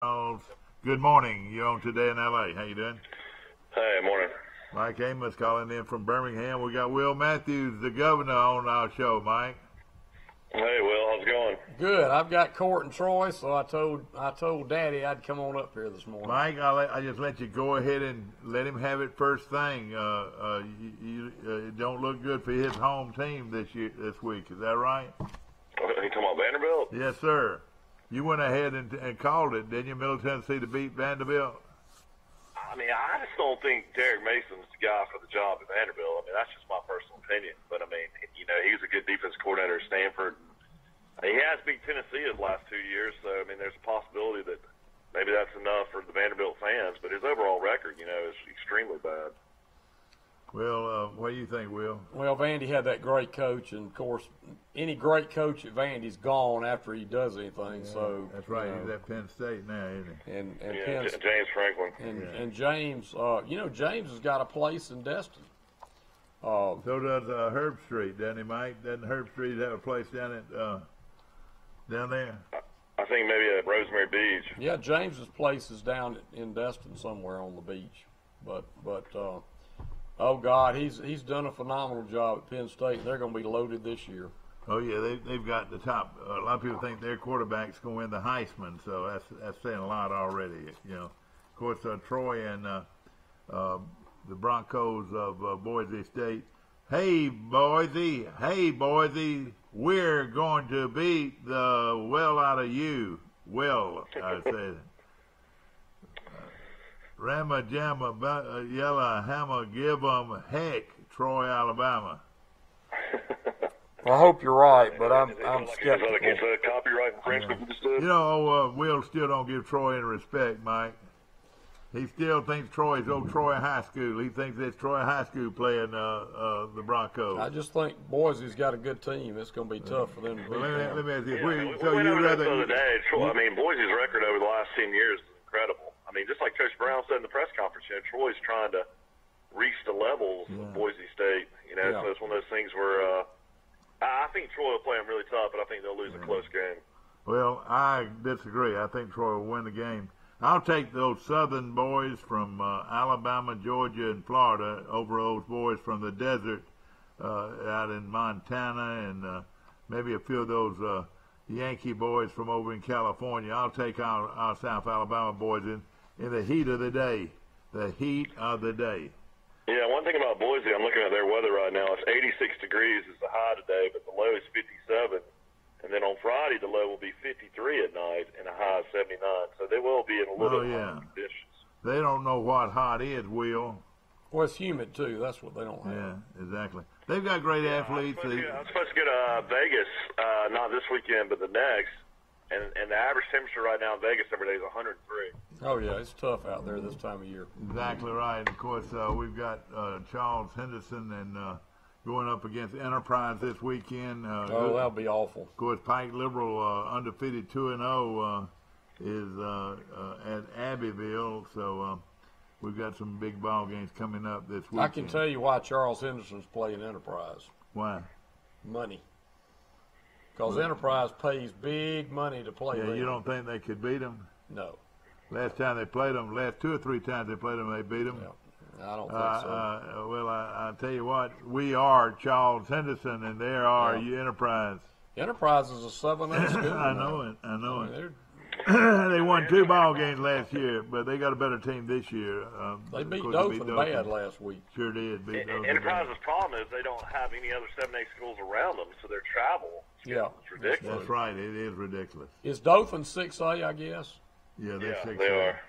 Charles. Good morning. You're on Today in LA. How you doing? Hey, morning. Mike Amos calling in from Birmingham. We got Will Matthews, the governor, on our show. Mike. Hey, Will, how's it going? Good. I've got Court and Troy, so I told Daddy I'd come on up here this morning. Mike, I just let you go ahead and let him have it first thing. It don't look good for his home team this week. Is that right? You talking about Vanderbilt? Yes, sir. You went ahead and called it, didn't you? Middle Tennessee to beat Vanderbilt. I mean, I just don't think Derek Mason's the guy for the job at Vanderbilt. I mean, that's just my personal opinion. But, I mean, he was a good defense coordinator at Stanford. He has beat Tennessee his last 2 years, so, I mean, there's a possibility that maybe that's enough for the Vanderbilt fans. But his overall record, is extremely bad. Well, what do you think, Will? Well, Vandy had that great coach, and, of course, any great coach at Vandy's gone after he does anything. Yeah, so that's right. He's at Penn State now, isn't he? And Yeah, James Franklin. And James, James has got a place in Destin. So does Herb Street, doesn't he, Mike? Doesn't Herb Street have a place down there? I think maybe at Rosemary Beach. Yeah, James's place is down in Destin somewhere on the beach. But oh God, he's done a phenomenal job at Penn State. They're going to be loaded this year. Oh yeah, they've got the top. A lot of people think their quarterback's going to win the Heisman, so that's saying a lot already. Of course, Troy and the Broncos of Boise State. Hey Boise, we're going to beat the well out of you. Well, I said. Rama Jamma Yella Hammer give 'em heck, Troy, Alabama. I hope you're right, but I'm skeptical. skeptical. Is that a copyright infringement you just did? Will still don't give Troy any respect, Mike. He still thinks Troy's old Troy High School. He thinks it's Troy High School playing the Broncos. I just think Boise's got a good team. It's going to be tough for them to beat them. Let me ask you. We went over this the other day. I mean, Boise's record over the last 10 years is incredible. I mean, just like Coach Brown said in the press conference, Troy's trying to reach the levels of Boise State. So it's one of those things where I think Troy will play them really tough, but I think they'll lose a close game. Well, I disagree. I think Troy will win the game. I'll take those Southern boys from Alabama, Georgia, and Florida over those boys from the desert out in Montana and maybe a few of those Yankee boys from over in California. I'll take our South Alabama boys in the heat of the day. The heat of the day. Yeah, one thing about Boise, I'm looking at their weather right now. It's 86 degrees is the high today, but the low is 57. And then on Friday, the low will be 53 at night and a high of 79. So they will be in a little hot conditions. They don't know what hot is, Will. Well, it's humid, too. That's what they don't have. Yeah, exactly. They've got great athletes. I'm supposed to go to Vegas, not this weekend, but the next. And the average temperature right now in Vegas every day is 103. Oh, yeah, it's tough out there this time of year. Exactly right. Of course, we've got Charles Henderson and going up against Enterprise this weekend. That'll be awful. Of course, Pike Liberal, undefeated 2-0, is at Abbeville. So we've got some big ball games coming up this weekend. I can tell you why Charles Henderson's playing Enterprise. Why? Money. Because Enterprise pays big money to play them. You don't think they could beat them? No. Last time they played them, last 2 or 3 times they played them, they beat them. Yeah. I don't think so. Well, I tell you what, we are Charles Henderson, and there are you Enterprise. Enterprise is a 7A school. I know it. They won 2 ball games last year, but they got a better team this year. They beat Dothan bad last week. Sure did. Enterprise's problem is they don't have any other 7A schools around them, so their travel is ridiculous. That's right. It is ridiculous. Is Dothan 6A, I guess? Yeah, they're 6A. They are.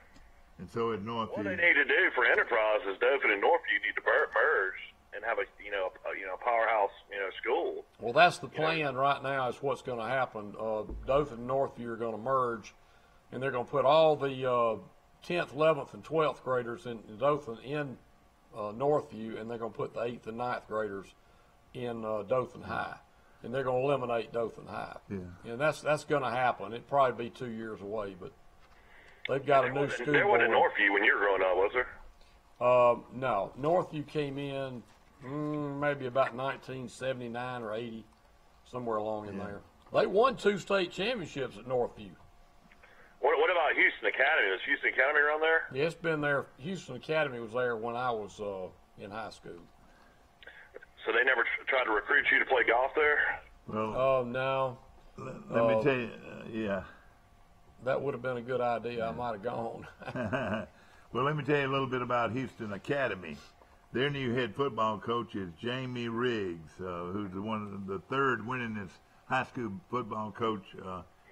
And so is Northview. What they need to do for Enterprise is Dothan and Northview need to merge and have a powerhouse school. Well, that's the plan right now. Is what's going to happen. Dothan and Northview are going to merge, and they're going to put all the 10th, 11th, and 12th graders in Dothan in Northview, and they're going to put the 8th and 9th graders in Dothan High, and they're going to eliminate Dothan High. Yeah. And that's going to happen. It'll probably be 2 years away, but they've got a new school. There wasn't Northview when you were growing up, was there? No. Northview came in maybe about 1979 or 80, somewhere along in there. They won 2 state championships at Northview. What about about Houston Academy? Is Houston Academy around there? Yeah, it's been there. Houston Academy was there when I was in high school. So they never tried to recruit you to play golf there? Well, Oh, no. let me tell you, yeah. That would have been a good idea. I might have gone. Well, let me tell you a little bit about Houston Academy. Their new head football coach is Jamie Riggs, who's the third winningest high school football coach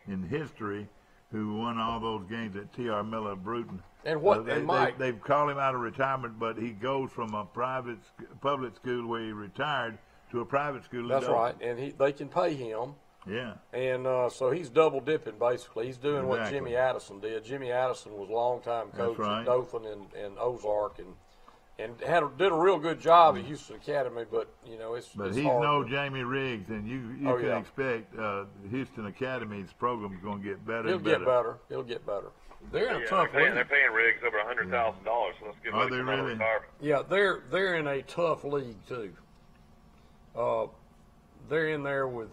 in history, who won all those games at T.R. Miller Bruton. And what? And Mike, they've called him out of retirement, but he goes from a public school where he retired to a private school. that's right. And they can pay him. Yeah. And so he's double dipping, basically. He's doing what Exactly. Jimmy Addison did. Jimmy Addison was a longtime coach right. at Dothan and Ozark, and did a real good job at Houston Academy. But it's But it's he's hard no to- Jamie Riggs, and you Oh, can yeah. expect Houston Academy's program is going to get better. He'll and get better. He'll get better. They're in a Yeah, tough they're league. paying Riggs over $100,000, so that's good. Are way to they come out of really? retirement. Yeah, they're in a tough league too. They're in there with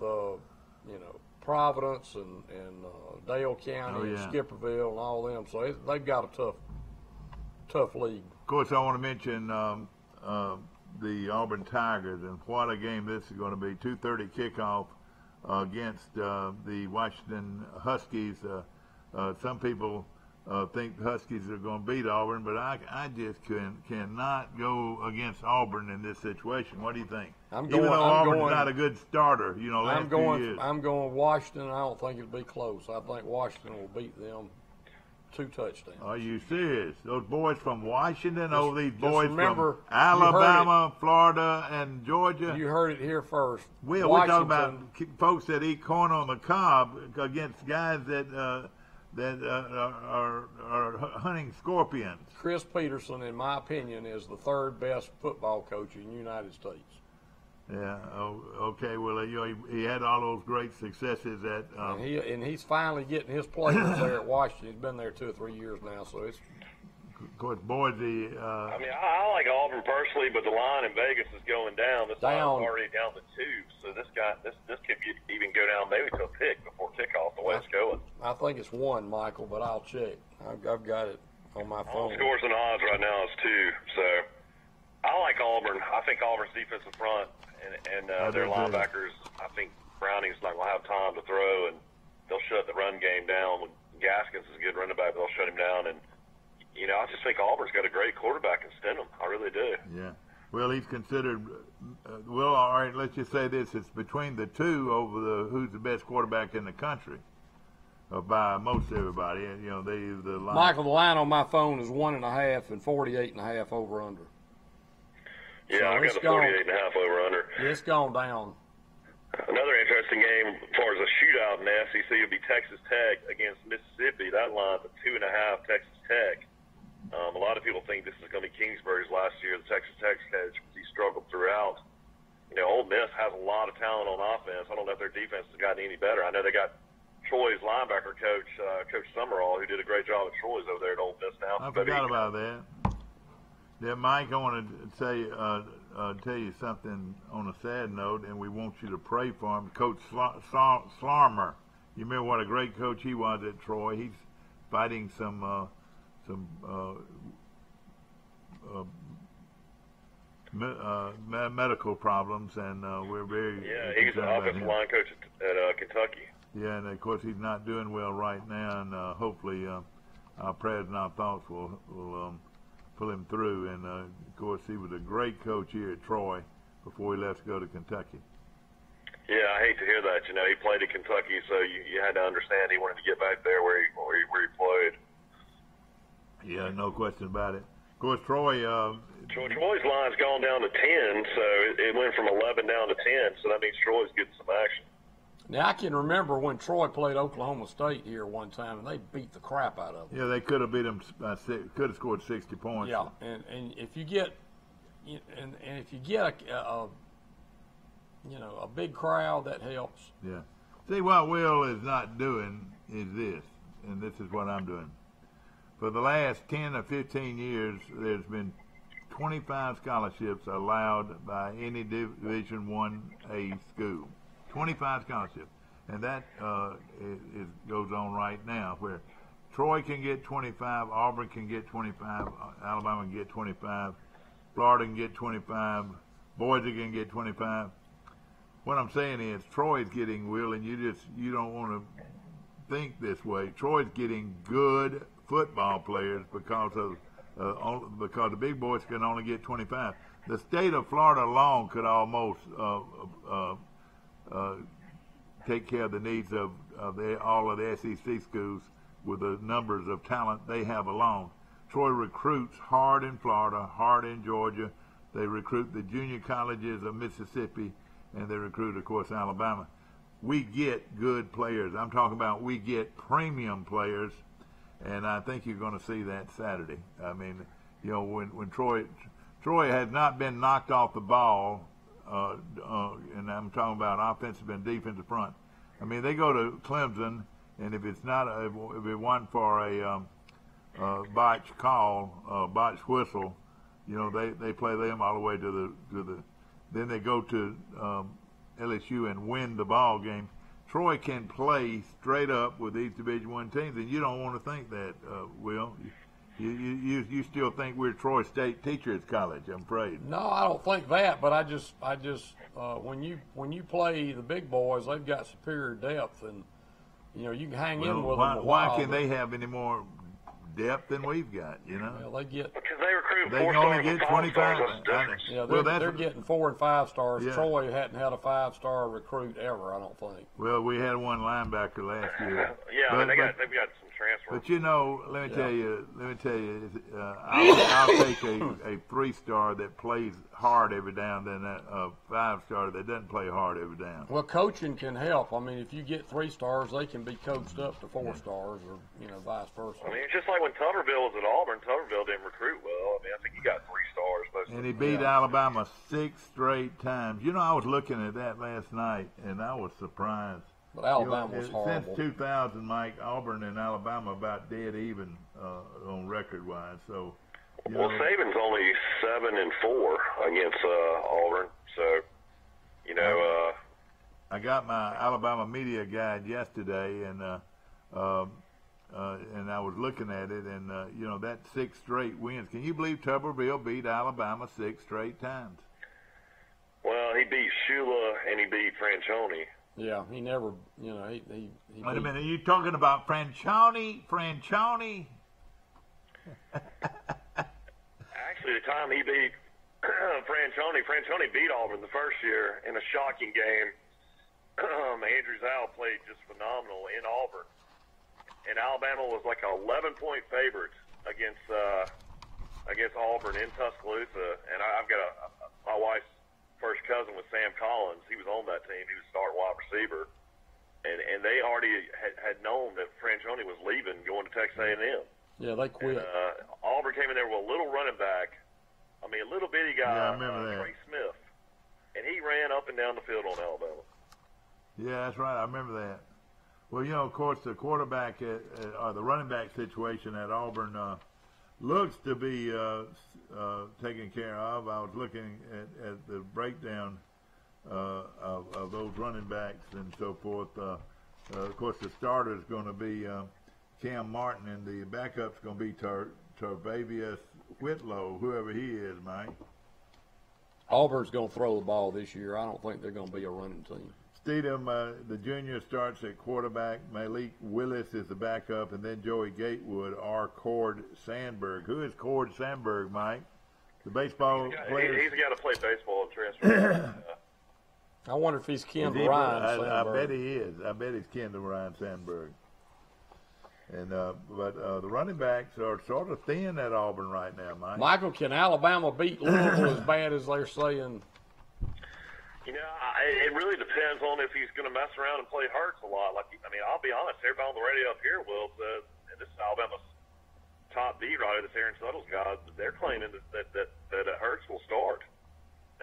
Providence and Dale County Oh, and yeah. Skipperville and all them. So they've got a tough league. Of course, I want to mention the Auburn Tigers, and what a game this is going to be. 2:30 kickoff against the Washington Huskies. Some people think the Huskies are going to beat Auburn, but I just cannot go against Auburn in this situation. What do you think? Even though Auburn's not a good starter, last 2 years. I'm going Washington. I don't think it'll be close. I think Washington will beat them 2 touchdowns. Are you serious? Those boys from Washington, these just boys remember, from Alabama, Florida, and Georgia. You heard it here first. We're talking about folks that eat corn on the cob against guys that are hunting scorpions. Chris Peterson, in my opinion, is the 3rd best football coach in the United States. Yeah. Oh, okay. Well, he had all those great successes at. And he's finally getting his players there at Washington. He's been there 2 or 3 years now, so it's. Of course, Boise. I mean, I like Auburn personally, but the line in Vegas is going down. This line's already down to 2, so this could even go down maybe to a pick before kickoff. The way it's going. I think it's 1, Michael, but I'll check. I've got it on my phone. Scores and odds right now is 2, so I like Auburn. I think Auburn's defensive front and their linebackers. I think Browning's not going to have time to throw, and they'll shut the run game down. When Gaskins is a good running back, they'll shut him down. And I just think Auburn's got a great quarterback in Stidham. I really do. Yeah. Well, he's considered. All right. Let's just say this: it's between the two over who's the best quarterback in the country, by most everybody. The line. Michael, the line on my phone is 1.5 and 48.5 over under. Yeah, So I got it's the gone. 48.5 over under. It's gone down. Another interesting game as far as a shootout in the SEC would be Texas Tech against Mississippi. That line's at 2.5 Texas Tech. A lot of people think this is going to be Kingsbury's last year, the Texas Tech coach, because he struggled throughout. Ole Miss has a lot of talent on offense. I don't know if their defense has gotten any better. I know they got Troy's linebacker coach, Coach Summerall, who did a great job at Troy's over there at Ole Miss now. I forgot about that. Yeah, Mike, I want to tell you something on a sad note, and we want you to pray for him. Coach Slarmer. You remember what a great coach he was at Troy. He's fighting some medical problems, and we're very he's an concerned about offensive him. line coach at Kentucky. Yeah, and of course he's not doing well right now, and hopefully our prayers and our thoughts will pull him through. And of course he was a great coach here at Troy before he left to go to Kentucky. Yeah, I hate to hear that. He played at Kentucky, so you had to understand he wanted to get back there where he played. Yeah, no question about it. Of course, Troy's line's gone down to 10, so it went from 11 down to 10, so that means Troy's getting some action. Now, I can remember when Troy played Oklahoma State here one time, and they beat the crap out of them. Yeah, they could have beat them. Could have scored 60 points. Yeah, and if you get a big crowd, that helps. Yeah. See, what Will is not doing is this, and this is what I'm doing. For the last 10 or 15 years, there's been 25 scholarships allowed by any Division 1A school. 25 scholarships. And that goes on right now, where Troy can get 25, Auburn can get 25, Alabama can get 25, Florida can get 25, Boise can get 25. What I'm saying is Troy's getting, Will, and you don't want to think this way. Troy's getting good football players because the big boys can only get 25. The state of Florida alone could almost take care of the needs of all of the SEC schools with the numbers of talent they have alone. Troy recruits hard in Florida, hard in Georgia. They recruit the junior colleges of Mississippi, and they recruit, of course, Alabama. We get good players. I'm talking about we get premium players, and I think you're going to see that Saturday. I mean, you know, when Troy has not been knocked off the ball, and I'm talking about offensive and defensive front. I mean, they go to Clemson, and if it wasn't for a botch call, botch whistle, you know, they play them all the way to the. Then they go to LSU and win the ball game. Troy can play straight up with these Division I teams, and you don't want to think that, Will. You still think we're Troy State Teachers College? I'm afraid. No, I don't think that. But I just when you play the big boys, they've got superior depth, and you know you can hang in with them. Why can they have any more depth than we've got? You know, well, they get because they recruit they can only get 25. Yeah, they're getting 4 and 5 stars. Yeah. Troy hadn't had a 5-star recruit ever, I don't think. Well, we had one linebacker last year. Yeah, they've got some transfer. But you know, let me tell you, I'll take a 3-star that plays hard every down than a 5-star that doesn't play hard every down. Well, coaching can help. I mean, if you get 3 stars, they can be coached up to 4 stars, or vice versa. I mean, it's just like when Tuberville was at Auburn. Tuberville didn't recruit well. I mean, I think he got 3 stars. And he beat Alabama 6 straight times. You know, I was looking at that last night, and I was surprised. But Alabama was horrible. Since 2000, Mike, Auburn and Alabama about dead even on record-wise. So, well, Saban's only 7-4 against Auburn. So, I got my Alabama media guide yesterday, and I was looking at it, and that 6 straight wins. Can you believe Tuberville beat Alabama 6 straight times? Well, he beat Shula and he beat Franchione. Yeah, he never, he Wait a minute, are you talking about Franchione? Actually, the time he beat Franchione beat Auburn the first year in a shocking game. Andrew Zal played just phenomenal in Auburn. And Alabama was like an 11-point favorite against Auburn in Tuscaloosa. And I've got my wife's first cousin was Sam Collins. He was on that team. He was starting wide receiver. And they already had known that Franchione was leaving, going to Texas A&M. Yeah, they quit. And, Auburn came in there with a little running back. I mean, a little bitty guy, yeah, I remember that. Trey Smith. And he ran up and down the field on Alabama. Yeah, that's right. I remember that. Well, of course, the quarterback or the running back situation at Auburn looks to be taken care of. I was looking at the breakdown of those running backs and so forth. Of course, the starter is going to be Cam Martin, and the backup's going to be Tarvavius Whitlow, whoever he is, Mike. Auburn's going to throw the ball this year. I don't think they're going to be a running team. Steedham, the junior, starts at quarterback. Malik Willis is the backup, and then Joey Gatewood or Cord Sandberg. Who is Cord Sandberg, Mike? The baseball player? He's got to play baseball and transfer. I wonder if he's kin to Ryan Sandberg. I bet he is. I bet he's kin to Ryan Sandberg. And but the running backs are sort of thin at Auburn right now, Mike. Michael, can Alabama beat Louisville as bad as they're saying? It really depends on if he's going to mess around and play Hurts a lot. I'll be honest. Everybody on the radio up here will says, and this is Alabama's top beat writer, this Aaron Suttles guy. They're claiming that Hurts will start,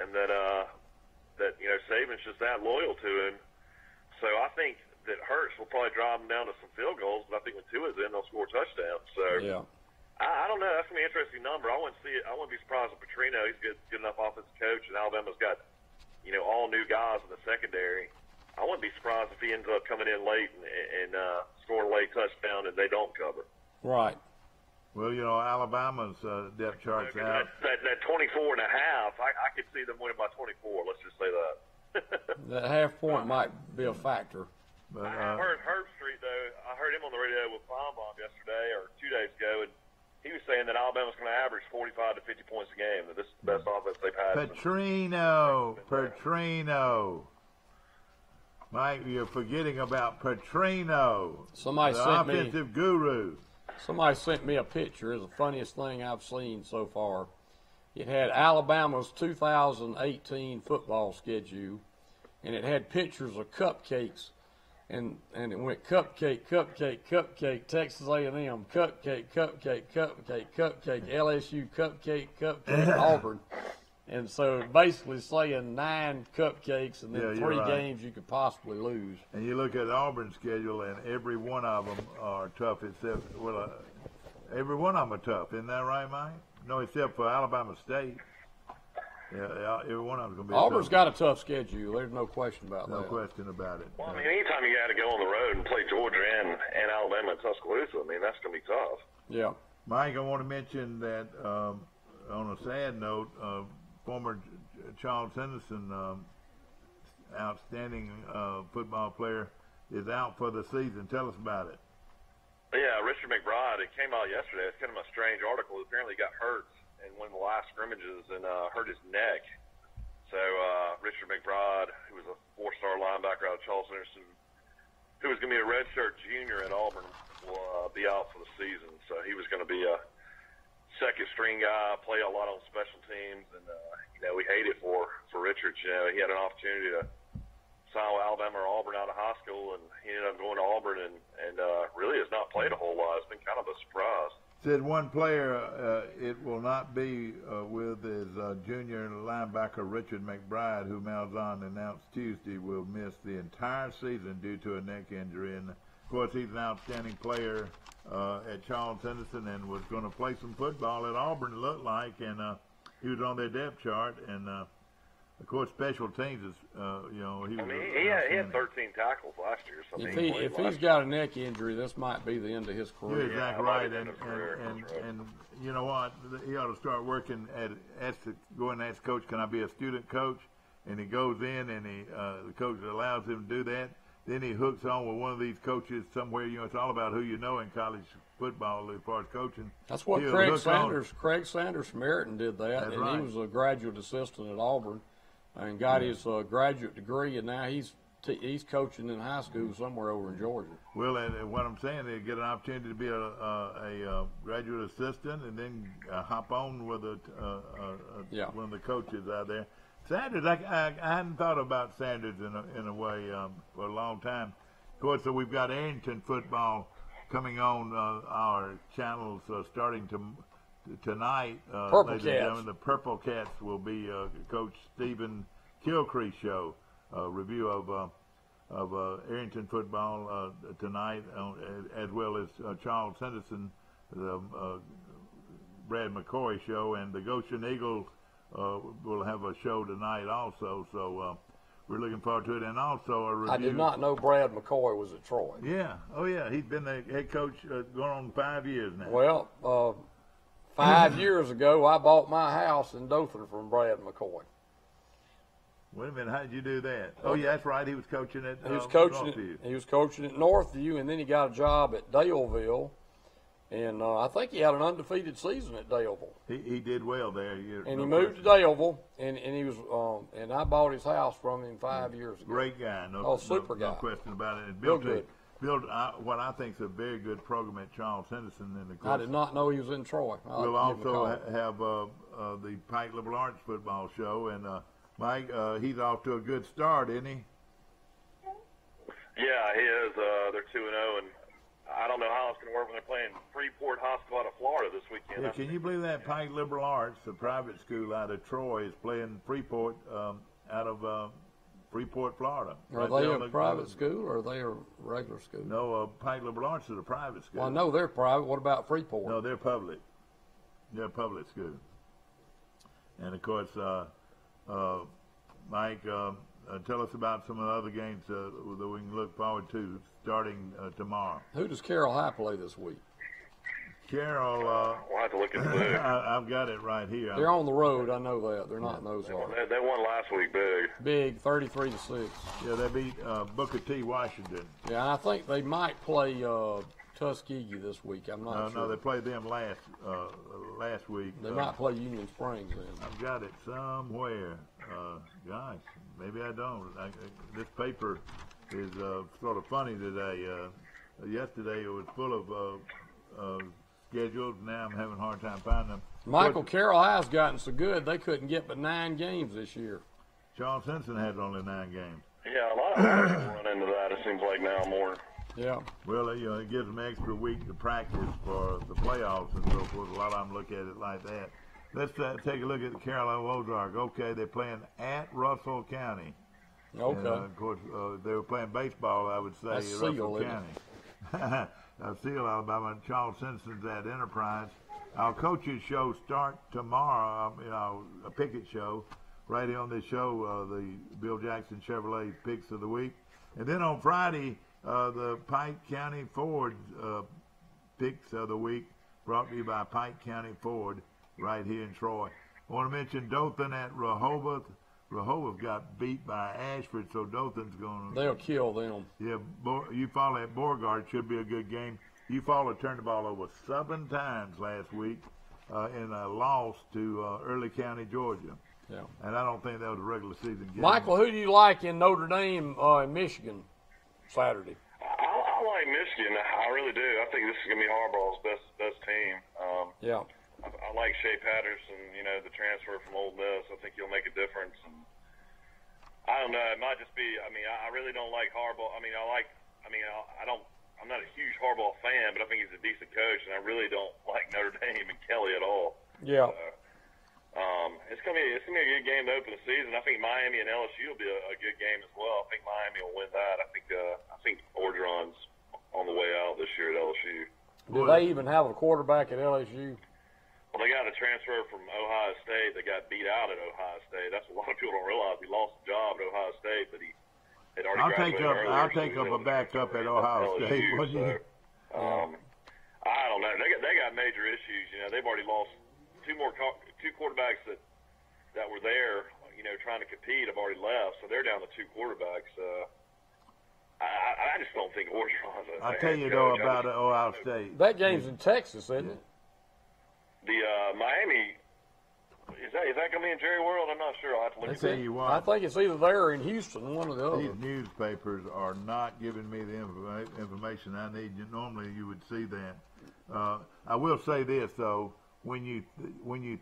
and that Saban's just that loyal to him. So I think that Hurts will probably drive them down to some field goals, but I think when Tua's in, they'll score touchdowns. So yeah. I don't know. That's going to be an interesting number. I wouldn't be surprised if Petrino, he's good enough offensive coach, and Alabama's got all new guys in the secondary. I wouldn't be surprised if he ends up coming in late and scoring a late touchdown and they don't cover. Right. Well, Alabama's depth chart's out. That 24 and a half, I could see them winning by 24. Let's just say that. That half point might be a factor. But, I heard Herb Street, though. I heard him on the radio with Bomb yesterday or 2 days ago, and he was saying that Alabama's going to average 45 to 50 points a game, that this is the best offense they've had. Petrino. Mike, you're forgetting about Petrino, Somebody the sent offensive guru. Somebody sent me a picture. It's the funniest thing I've seen so far. It had Alabama's 2018 football schedule, and it had pictures of cupcakes, and it went cupcake, Texas A&M, cupcake, LSU, cupcake, Auburn. And so basically saying 9 cupcakes and then 3 games you could possibly lose. And you look at Auburn's schedule, and every one of them are tough except, every one of them are tough. Isn't that right, Mike? No, except for Alabama State. Yeah, every one of them's going to be Auburn's tough. got a tough schedule. There's no question about that. No question about it. Well, I mean, anytime you got to go on the road and play Georgia and Alabama and Tuscaloosa, I mean, that's going to be tough. Yeah. Mike, I want to mention that on a sad note, former Charles Henderson, outstanding football player, is out for the season. Tell us about it. Yeah, Richard McBride, it came out yesterday. It's kind of a strange article. Apparently he got hurt in one of the last scrimmages and hurt his neck. So Richard McBride, who was a 4-star linebacker out of Charles Henderson, who was going to be a redshirt junior at Auburn, will be out for the season. So he was going to be a second-string guy, play a lot on special teams, and we hate it for Richards. He had an opportunity to sign with Alabama or Auburn out of high school, and he ended up going to Auburn and really has not played a whole lot. It's been kind of a surprise. Said one player it will not be with his junior linebacker Richard McBride, who Malzahn announced Tuesday will miss the entire season due to a neck injury. And of course, he's an outstanding player at Charles Henderson and was going to play some football at Auburn, it looked like, and he was on their depth chart. And of course, special teams is, he was. He had 13 tackles last year. So if he's got a neck injury, this might be the end of his career. You're exactly right. And you know what? He ought to start working going and ask coach, can I be a student coach? And he goes in and the coach allows him to do that. Then he hooks on with one of these coaches somewhere. It's all about who you know in college football as far as coaching. That's what Craig Sanders from Meriton did that. That's and right. He was a graduate assistant at Auburn and got his graduate degree, and now he's coaching in high school somewhere over in Georgia. Well, and what I'm saying, they get an opportunity to be a graduate assistant and then hop on with one of the coaches out there. Sanders, I hadn't thought about Sanders in a way for a long time. Of course, so we've got Arrington football coming on our channels starting tonight. Purple Cats. The Purple Cats will be Coach Stephen Kilcrease show, review of Arrington football tonight, as well as Charles Henderson, the Brad McCoy show, and the Goshen Eagles will have a show tonight also. So we're looking forward to it, and also a review. I did not know Brad McCoy was at Troy. Yeah, he's been the head coach going on 5 years now. Well, 5 years ago, I bought my house in Dothan from Brad McCoy. Wait a minute, how did you do that? Oh, yeah, that's right. He was coaching at Northview. He was coaching at Northview, and then he got a job at Daleville, and I think he had an undefeated season at Daleville. He did well there. And he moved to Daleville, and he was and I bought his house from him 5 years ago. Great guy. Super guy. No question about it. And Real good. Built what I think is a very good program at Charles Henderson. And I did not know he was in Troy. We'll also have the Pike Liberal Arts football show, and Mike, he's off to a good start, isn't he? Yeah, he is. They're 2-0, and I don't know how it's going to work when they're playing Freeport High School out of Florida this weekend. Yeah, can you believe that? Pike Liberal Arts, the private school out of Troy, is playing Freeport out of Freeport, Florida. Are they a private school or are they a regular school? No, Pike Liberal Arts is a private school. Well, I know they're private. What about Freeport? No, they're public. They're a public school. And, of course, Mike, tell us about some of the other games that we can look forward to starting tomorrow. Who does Carroll High play this week? Carroll. We'll have to look at the book. I've got it right here. They're on the road. I know that. They're not in Ozark. They won last week big. Big, 33-6. Yeah, they beat Booker T. Washington. Yeah, and I think they might play Tuskegee this week. I'm not sure. No, they played them last week. They might play Union Springs then. I've got it somewhere. Gosh, maybe I don't. This paper is sort of funny today. Yesterday it was full of schedules. Now I'm having a hard time finding them. Michael Carroll has gotten so good they couldn't get but 9 games this year. Charles Simpson had only 9 games. Yeah, a lot of people run into that. It seems like now more. Yeah. Well, it gives them an extra week to practice for the playoffs and so forth. A lot of them look at it like that. Let's take a look at the Carolina Ozark. Okay, they're playing at Russell County. Okay. And, of course, they were playing baseball, I would say, That's at Seal, Russell County. Seal, Alabama. Charles Simpson's at Enterprise. Our coaches show start tomorrow, a picket show. Right here on this show, the Bill Jackson Chevrolet picks of the week. And then on Friday, the Pike County Ford picks of the week, brought to you by Pike County Ford right here in Troy. I want to mention Dothan at Rehoboth. Rehoboth got beat by Ashford, so Dothan's going to... They'll kill them. Yeah, Eufaula at Beauregard should be a good game. Eufaula turned the ball over 7 times last week in a loss to Early County, Georgia. Yeah. And I don't think that was a regular season game. Michael, who do you like in Notre Dame in Michigan Saturday? I like Michigan. I really do. I think this is going to be Harbaugh's best team. Yeah. I like Shea Patterson, the transfer from Ole Miss. I think he'll make a difference. And I don't know. It might just be. I really don't like Harbaugh. I'm not a huge Harbaugh fan, but I think he's a decent coach, and I really don't like Notre Dame and Kelly at all. Yeah. It's gonna be a good game to open the season. I think Miami and LSU will be a good game as well. I think Miami will win that. I think Orgeron's on the way out this year at LSU. Do they even have a quarterback at LSU? Well, they got a transfer from Ohio State. They got beat out at Ohio State. That's what a lot of people don't realize. He lost the job at Ohio State, but he had already graduated earlier. I'll take up a backup at Ohio State. I don't know. They got major issues. They've already lost two quarterbacks that were there, trying to compete have already left, so they're down to 2 quarterbacks. I just don't think Orgeron's a I'll tell you, though, about Ohio State. That game's in Texas, isn't it? The Miami, is that going to be in Jerry World? I'm not sure. I'll have to look at Tell it. you what, I think it's either there or in Houston, one or the other. these newspapers are not giving me the information I need. Normally, you would see that. I will say this, though. When you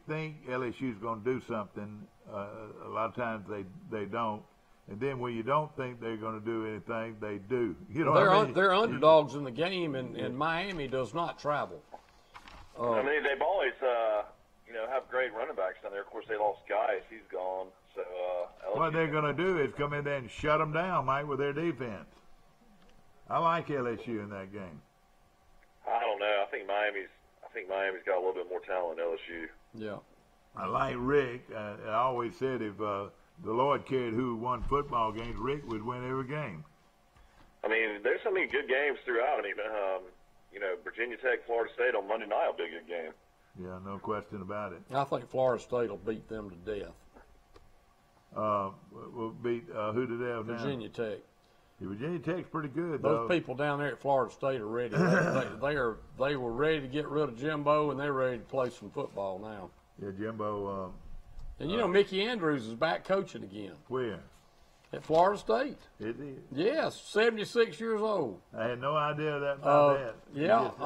think LSU's going to do something, a lot of times they don't. And then when you don't think they're going to do anything, they do. They're underdogs in the game, and Miami does not travel. They've always, have great running backs down there. Of course, they lost Guice. He's gone. So what they're going to do is come in there and shut them down, Mike, with their defense. I like LSU in that game. I don't know. I think Miami's got a little bit more talent than LSU. Yeah. I like Rick. I always said if the Lord cared who won football games, Rick would win every game. There's so many good games throughout. Virginia Tech, Florida State on Monday night will be a good game. Yeah, no question about it. I think Florida State will beat them to death. We'll beat who do they have now? Virginia Tech. Yeah, Virginia Tech's pretty good, Those people down there at Florida State are ready. They were ready to get rid of Jimbo, and they're ready to play some football now. Yeah, Jimbo. And Mickey Andrews is back coaching again. Where? At Florida State. Is he? Yes, 76 years old. I had no idea about that. Yeah. Just,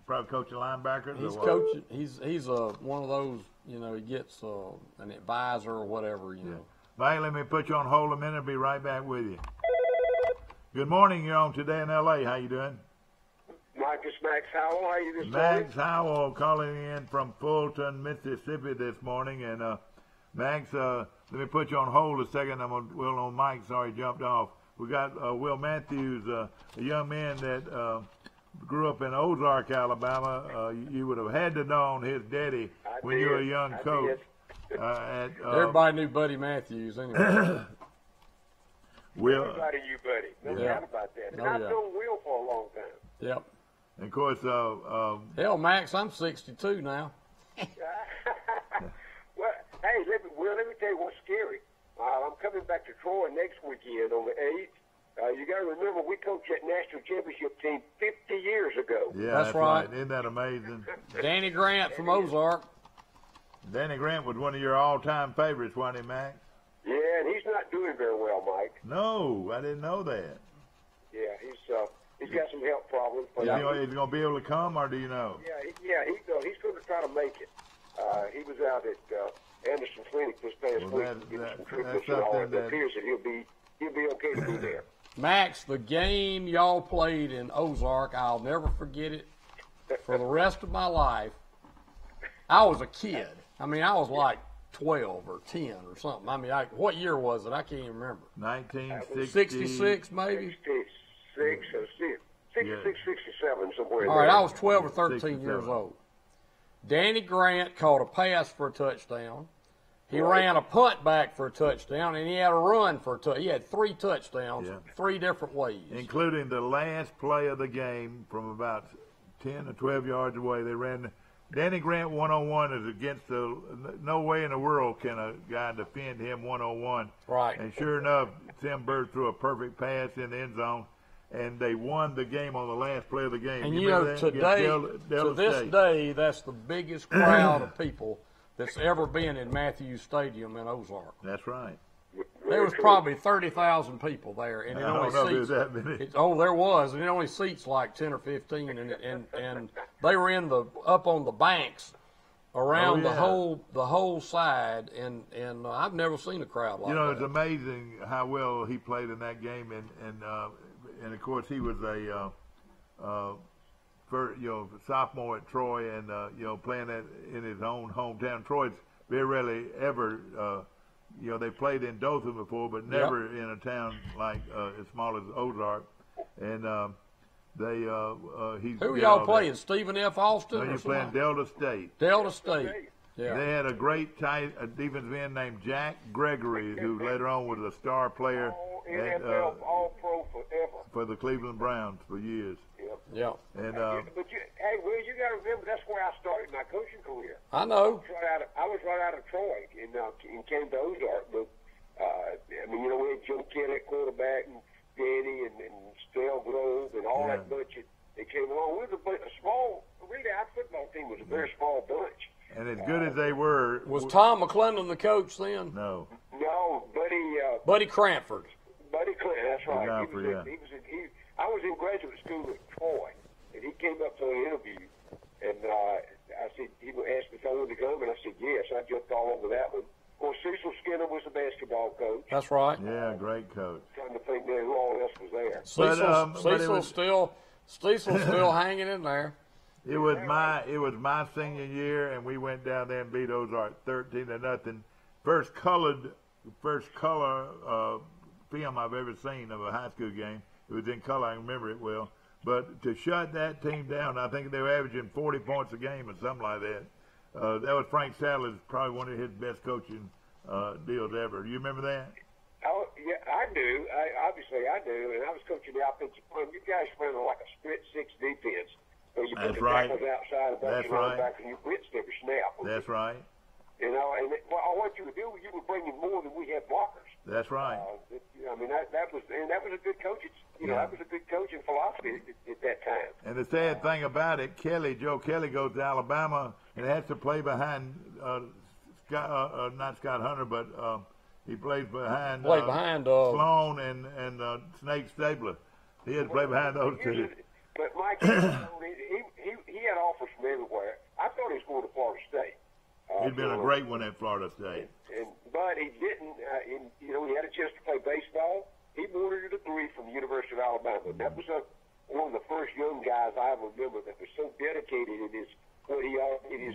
probably coaching linebackers. He's or what? coaching. He's one of those. He gets an advisor or whatever. You know. Mike, let me put you on hold a minute. I'll be right back with you. Good morning. You're on Today in L.A. How you doing? Marcus Max Howell, how are you this Max Howell calling in from Fulton, Mississippi this morning. And Max, let me put you on hold a second. Will on Mike. Sorry, jumped off. We got Will Matthews, a young man that grew up in Ozark, Alabama. You would have had to know his daddy when you were a young coach. Everybody knew Buddy Matthews anyway. Everybody knew Buddy. No doubt about that. And I've known Will for a long time. Yep. And of course, Hell, Max, I'm 62 now. Well, hey, let me tell you what's scary. I'm coming back to Troy next weekend on the 8th. You got to remember, we coached that national championship team 50 years ago. yeah, That's right. Isn't that amazing? Danny Grant from Ozark. Danny Grant was one of your all-time favorites, wasn't he, Max? Yeah, and he's not doing very well, Mike. No, I didn't know that. Yeah, he's got some health problems. But Is he going to be able to come, or do you know? He's going to try to make it. He was out at Anderson Clinic this past week. Getting some treatments and all. It appears that he'll be okay to be there. Max, the game y'all played in Ozark, I'll never forget it for the rest of my life. I was a kid. I mean, I was like 12 or 10 or something. I mean, what year was it? I can't even remember. 66, maybe? 66, 67, somewhere in All there. right, I was 12 or 13 67. years old. Danny Grant caught a pass for a touchdown. He ran a punt back for a touchdown, and he had a run for a touchdown. He had 3 touchdowns, 3 different ways. Including the last play of the game from about 10 or 12 yards away. They ran Danny Grant one-on-one is against no way in the world can a guy defend him one-on-one. Right. And sure enough, Tim Bird threw a perfect pass in the end zone, and they won the game on the last play of the game. And you know, remember that? today, Delta to this State. day, that's the biggest crowd of people that's ever been in Matthews Stadium in Ozark. That's right. There was probably 30,000 people there, and it I only don't know if seats. there's that many. There was, and it only seats like 10 or 15, and they were up on the banks around Oh, yeah. the whole side, and I've never seen a crowd like You know, that. it's amazing how well he played in that game, and of course he was a sophomore at Troy, and playing that in his own hometown. Troy's very rarely ever. They played in Dothan before, but never in a town like as small as Ozark. And Who y'all playing? Stephen F. Austin? No, or you're playing somebody? Delta State. Delta State. Yeah. They had a great tight defensive end named Jack Gregory, who later on was a star player All NFL, all pro forever. for the Cleveland Browns for years. Yeah. And You got to remember that's where I started my coaching career. I know. I was right out of Troy and came to Ozark. But we had Joe Kelly at quarterback and Danny and Stell Grove and all that bunch that came along. We was a small, really, our football team was a very small bunch. And as good as they were, Was Tom McClendon the coach then? no. No, Buddy Cranford. Buddy Clinton, that's right. Godfrey, I was in graduate school at Troy, and he came up for an interview, and I said, he asked me if I wanted to come, and I said yes. I jumped all over that one. Of course, Cecil Skinner was the basketball coach. That's right. Yeah, great coach. Trying to think there who all else was there. Cecil's still hanging in there. It was my senior year, and we went down there and beat Ozark 13-0. First color film I've ever seen of a high school game. It was in color. I remember it well. But to shut that team down, I think they were averaging 40 points a game or something like that. That was Frank Sadler's probably one of his best coaching deals ever. You remember that? Oh, yeah, I do. Obviously, I do. And I was coaching the offensive line. You guys ran like a split 6 defense. So you put the tackles outside of that back and you blitzed every snap. That's right. And I want you to do, you were bringing more than we had blockers. That's right. That was a good coaching. That was a good coaching philosophy at that time. And the sad thing about it, Joe Kelly goes to Alabama and has to play behind not Scott Hunter, but he plays behind Sloan and Snake Stabler. He had to play behind those two. But Mike, he had offers from everywhere. I thought he was going to Florida State. He'd been a great one at Florida State. But he didn't. He had a chance to play baseball. He wanted a degree from the University of Alabama. That was one of the first young guys I ever remember that was so dedicated in his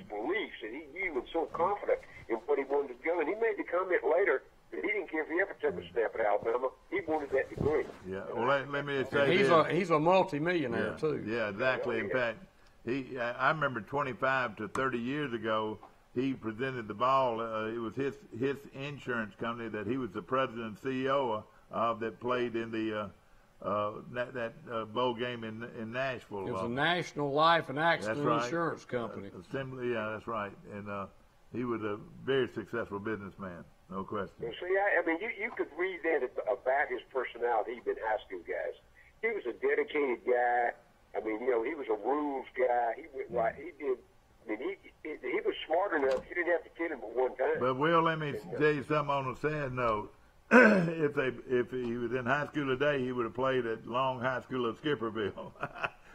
beliefs, and he knew and so confident in what he wanted to go. And he made the comment later that he didn't care if he ever took a snap at Alabama. He wanted that degree. Yeah. Well, let me say he's a multi-millionaire too. Yeah, exactly. In fact, I remember 25 to 30 years ago, he presented the ball. It was his insurance company that he was the president and CEO of that played in the that bowl game in Nashville. It was a National Life and Accident That's right. Insurance Company. Assembly, yeah, that's right. And he was a very successful businessman, no question. Well, see, I mean, you could read that about his personality, even high school guys. He was a dedicated guy. I mean, you know, he was a rules guy. He went right. He did. I mean, he was smart enough. You didn't have to kid him but one time. But Will, let me tell you something on a sad note. If he was in high school today, he would have played at Long High School of Skipperville,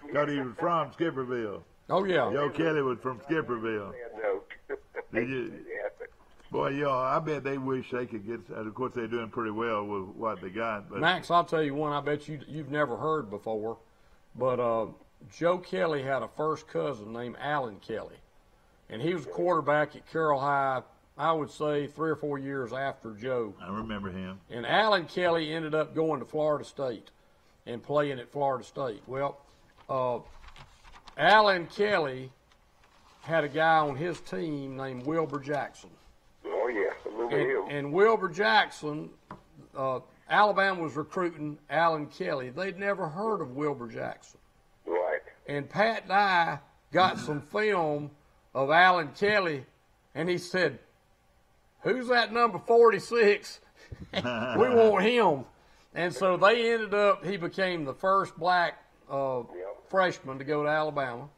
because he was from Skipperville. Oh, yeah. Joe Kelly was from Skipperville. Did you? Boy, I bet they wish they could get. Of course, they're doing pretty well with what they got. But Max, I'll tell you one I bet you've never heard before, but Joe Kelly had a first cousin named Alan Kelly, and he was a quarterback at Carroll High, I would say 3 or 4 years after Joe. I remember him. And Alan Kelly ended up going to Florida State and playing at Florida State. Well, Alan Kelly had a guy on his team named Wilbur Jackson. Oh, yeah, I remember him. And Wilbur Jackson, Alabama was recruiting Alan Kelly. They'd never heard of Wilbur Jackson. Right. And Pat Dye got some film of Alan Kelly, and he said, "Who's that number 46? We want him." And so they ended up, he became the first black freshman to go to Alabama.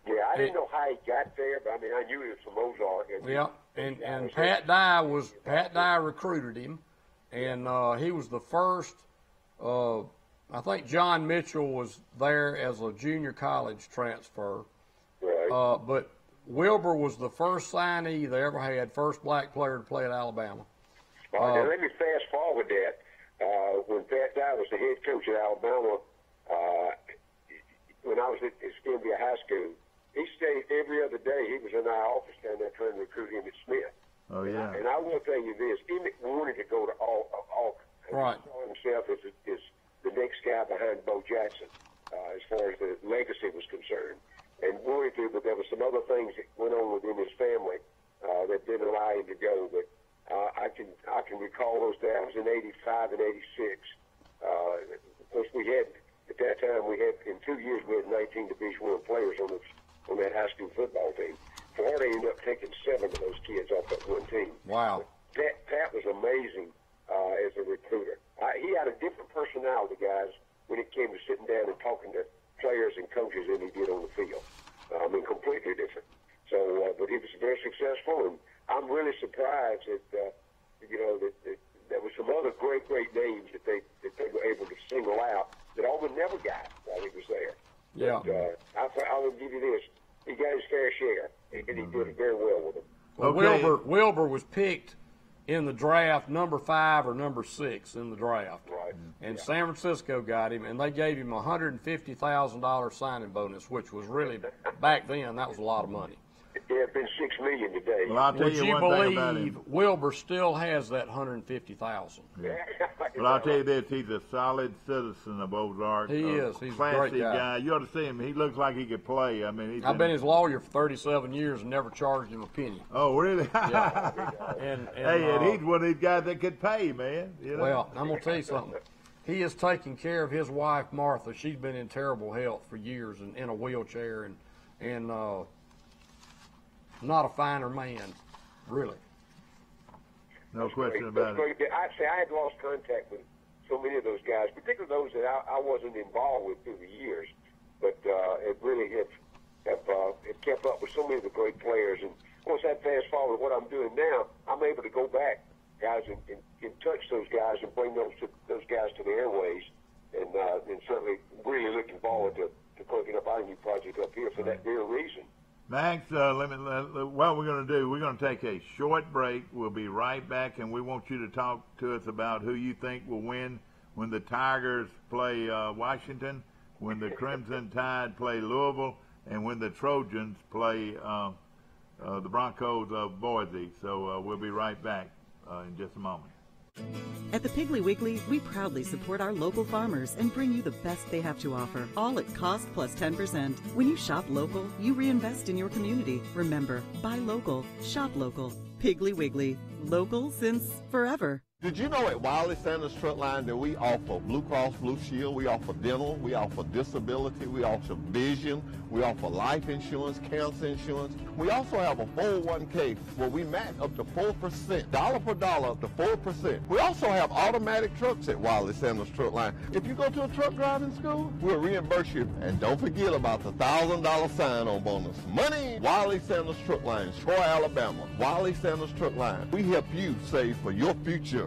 Yeah, I didn't know how he got there, but I mean, I knew he was from Ozark. Yeah, and Pat Dye recruited him, and he was the first. I think John Mitchell was there as a junior college transfer, Right. but Wilbur was the first signee they ever had, first black player to play at Alabama. Now let me fast forward that. When Pat Dye was the head coach at Alabama, when I was at Escambia High School, he stayed every other day. He was in our office down there trying to recruit Emmett Smith. Oh, yeah. And I will tell you this, Emmett wanted to go to Auburn. Right. He saw himself as the next guy behind Bo Jackson, as far as the legacy was concerned. And wanted to, but there were some other things that went on within his family that didn't allow him to go. But I can recall those days in '85 and '86. Of course, we had at that time in 2 years we had 19 Division I players on that high school football team. Florida ended up taking 7 of those kids off that one team. Wow. Pat was amazing as a recruiter. He had a different personality, guys, when it came to sitting down and talking to players and coaches than he did on the field. I mean, completely different. So, but he was very successful, and I'm really surprised that that there were some other great names that they were able to single out that Auburn never got while he was there. Yeah. But, I will give you this: he got his fair share, and he did very well with them. Well, Okay. Wilbur was picked in the draft number 5 or number 6 in the draft. Right. And San Francisco got him, and they gave him a $150,000 signing bonus, which was really, back then, that was a lot of money. It had been $6 million today. Well, I'll tell Would you you one thing about believe him. Wilbur still has that $150,000? Well, I'll tell you this: he's a solid citizen of Ozark. He is. He's a classy great guy. You ought to see him. He looks like he could play. I mean, I've been his lawyer for 37 years and never charged him a penny. Oh, really? And Hey, and he's one of these guys that could pay, man. You know? well, I'm going to tell you something. He is taking care of his wife, Martha. She's been in terrible health for years and in a wheelchair and not a finer man, really. no question That's about it. great. I had lost contact with so many of those guys, particularly those that I wasn't involved with through the years, but it really have kept up with so many of the great players. And of course, that fast forward what I'm doing now, I'm able to go back, guys, and touch those guys and bring those guys to the airways, and certainly really looking forward to cooking up our new project up here for that very reason. Max, what we're going to do, we're going to take a short break. We'll be right back, and we want you to talk to us about who you think will win when the Tigers play Washington, when the Crimson Tide play Louisville, and when the Trojans play the Broncos of Boise. So we'll be right back in just a moment. At the Piggly Wiggly, we proudly support our local farmers and bring you the best they have to offer, all at cost plus 10%. When you shop local, you reinvest in your community. Remember, buy local, shop local. Piggly Wiggly, local since forever. Did you know at Wiley Sanders Truck Line that we offer Blue Cross Blue Shield, we offer dental, we offer disability, we offer vision, we offer life insurance, cancer insurance. We also have a 401k where we match up to 4%, dollar per dollar up to 4%. We also have automatic trucks at Wiley Sanders Truck Line. If you go to a truck driving school, we'll reimburse you. And don't forget about the $1,000 sign-on bonus. Money! Wiley Sanders Truck Line, Troy, Alabama. Wiley Sanders Truck Line. We help you save for your future.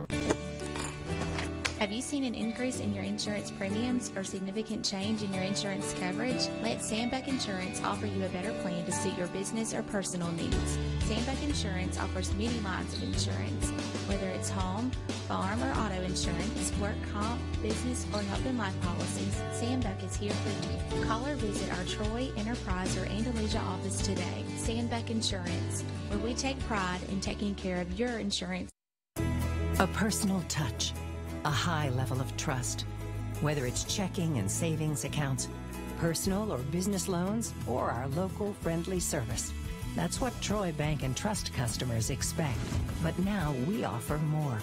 Have you seen an increase in your insurance premiums or significant change in your insurance coverage? Let Sandbeck Insurance offer you a better plan to suit your business or personal needs. Sandbeck Insurance offers many lines of insurance, whether it's home, farm, or auto insurance, work comp, business, or health and life policies. Sandbeck is here for you. Call or visit our Troy, Enterprise, or Andalusia office today. Sandbeck Insurance, where we take pride in taking care of your insurance. A personal touch, a high level of trust. Whether it's checking and savings accounts, personal or business loans, or our local friendly service. That's what Troy Bank and Trust customers expect. But now we offer more.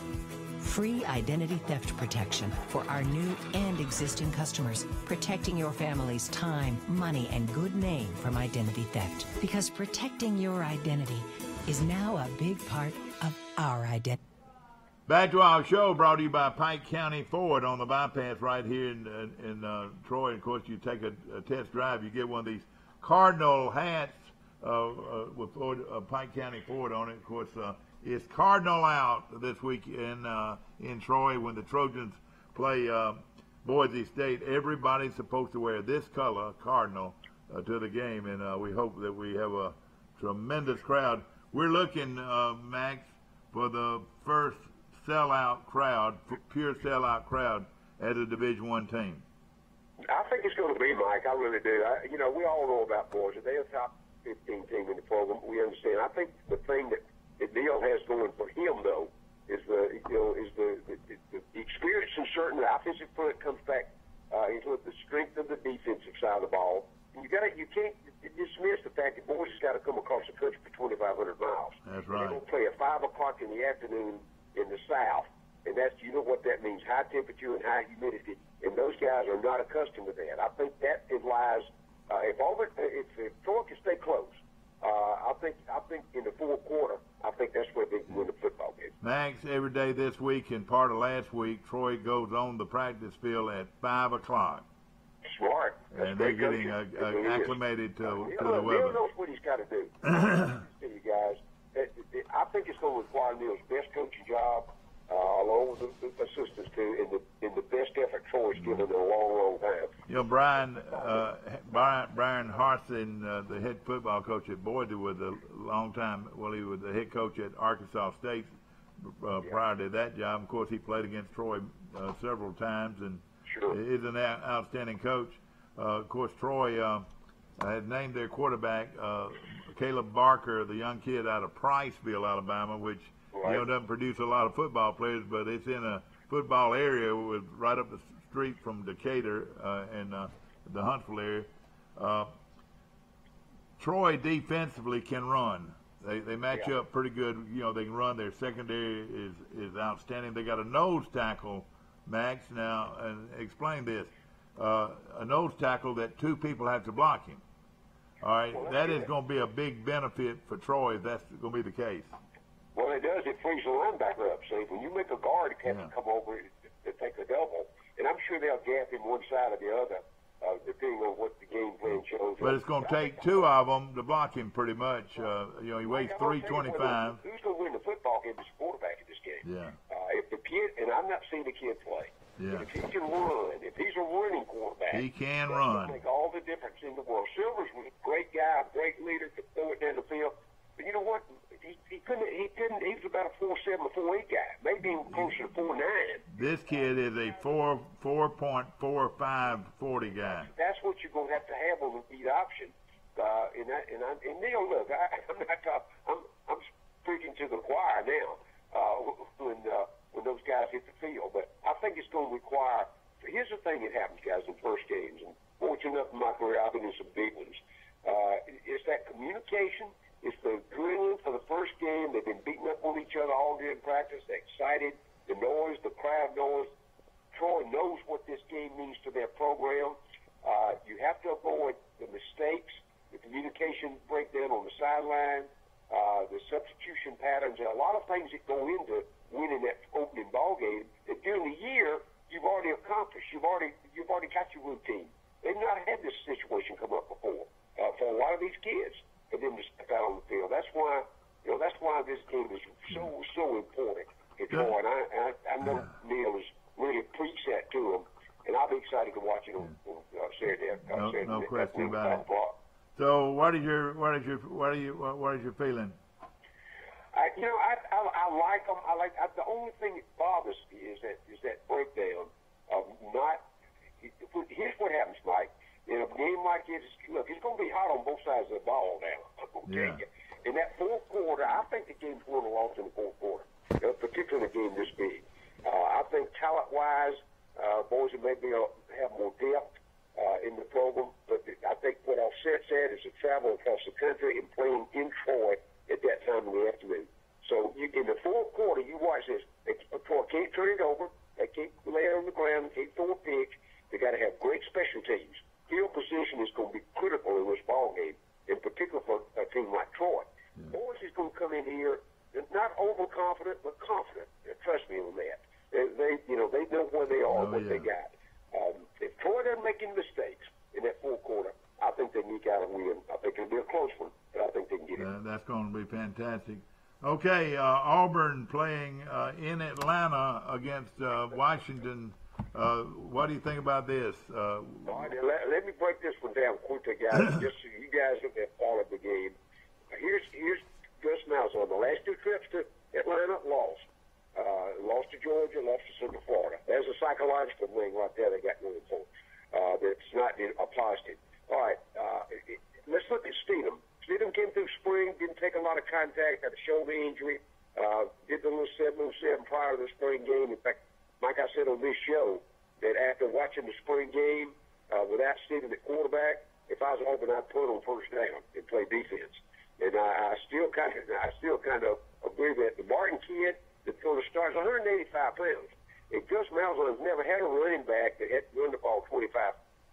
Free identity theft protection for our new and existing customers, protecting your family's time, money, and good name from identity theft. Because protecting your identity is now a big part of our identity. Back to our show, brought to you by Pike County Ford on the bypass right here in Troy. Of course, you take a test drive, you get one of these Cardinal hats with Ford, Pike County Ford on it. Of course, it's Cardinal out this week in Troy when the Trojans play Boise State. Everybody's supposed to wear this color, Cardinal, to the game, and we hope that we have a tremendous crowd. We're looking, Max, for the first sellout crowd, pure sellout crowd at a Division I team. I think it's going to be, Mike. I really do. We all know about Boise. They're a top 15 team in the program. We understand. I think the thing that Neal has going for him, though, is the experience and certain the offensive front comes back into the strength of the defensive side of the ball. And you can't dismiss the fact that Boise's got to come across the country for 2,500 miles. That's right. They're going to play at 5 o'clock in the afternoon in the South, and that's, you know what that means, high temperature and high humidity, and those guys are not accustomed to that. I think that it lies, if Troy can stay close, I think in the fourth quarter, I think that's where they can win the football game. Max, every day this week and part of last week, Troy goes on the practice field at 5 o'clock. Smart. That's and they're getting acclimated to the weather. Neal knows what he's got to do. You guys, I think it's going to require Neal's best coaching job, along with the assistants too, in the best effort Troy's given in a long, long time. You know, Brian Harsin, the head football coach at Boise, was a long time. Well, he was the head coach at Arkansas State prior to that job. Of course, he played against Troy several times, and is an outstanding coach. Of course, Troy had named their quarterback Caleb Barker, the young kid out of Priceville, Alabama, which doesn't produce a lot of football players, but it's in a football area with right up the street from Decatur and the Huntsville area. Troy defensively can run. They match up pretty good. You know, they can run. Their secondary is outstanding. They got a nose tackle, Max. Now, and explain this. A nose tackle that two people have to block him. All right, that is going to be a big benefit for Troy if that's going to be the case. Well, it does. It frees the linebacker up. See, when you make a guard have to come over to take a double, and I'm sure they'll gap him one side or the other, depending on what the game plan shows. But it's going to take two of them to block him pretty much. He weighs 325. Who's going to win the football game is the quarterback in this game. Yeah. If the kid, and I'm not seeing the kid play. Yeah. If he can run, if he's a running quarterback, he can run. Make all the difference in the world. Silvers was a great guy, a great leader, could throw it down the field. But you know what? He couldn't. He was about a 4.7 or 4.8 guy, maybe even closer to 4.9. This kid is a 4.45 40 guy. That's what you're going to have on the lead option. And Neal, look, I'm not talking. I'm preaching to the choir now. When those guys hit the field, but I think it's going to require. Here's the thing that happens, guys, in first games, and fortunate enough in my career, I've been in some big ones. It's that communication. It's the drilling for the first game. They've been beating up on each other all day in practice. They're excited. the noise, the crowd noise. Troy knows what this game means to their program. You have to avoid the mistakes, the communication breakdown on the sideline, the substitution patterns, and a lot of things that go into winning that opening ball game that during the year you've already accomplished. You've already got your routine. They've not had this situation come up before for a lot of these kids. For them to step out on the field. That's why this game is so important. And Troy, and I know Neil has really preached that to him, and I'll be excited to watch it on Saturday. No question about it. So, what is your feeling? I like them. The only thing that bothers me is that breakdown of not. Here's what happens, Mike. In a game like this, look, it's going to be hot on both sides of the ball now. Okay. Yeah. In that fourth quarter, I think the game's won or lost in the fourth quarter, particularly a game this big. I think talent-wise, boys who maybe have more depth in the program, but I think what offsets that is the travel across the country and playing in Troy at that time in the afternoon. So in the fourth quarter, you watch this. Troy can't turn it over. They can't lay it on the ground. They can't throw a pick. They got to have great special teams. Field position is going to be critical in this ball game, in particular for a team like Troy. Boys is going to come in here not overconfident, but confident. Trust me on that. They know where they are, what they got. If Troy doesn't make any mistakes in that fourth quarter, I think they can eke out a win. I think it'll be a close one, but I think they can get it. That's going to be fantastic. Okay, Auburn playing in Atlanta against Washington. What do you think about this? All right, let me break this one down quickly, guys, just so you guys have followed the game. Here's Gus Malzahn. The last two trips to Atlanta, lost. Lost to Georgia, lost to Central Florida. There's a psychological thing right there they got going for that's not applies to. All right, let's look at Stidham. Stidham came through spring, didn't take a lot of contact, had a shoulder injury, did the little 7-on-7 prior to the spring game. In fact, like I said on this show, that after watching the spring game without Stidham at quarterback, if I was Auburn, I'd put on first down and play defense. And I still kind of agree that the Martin kid that's going to start is 185 pounds. And Gus Malzahn's never had a running back that had to run the ball 25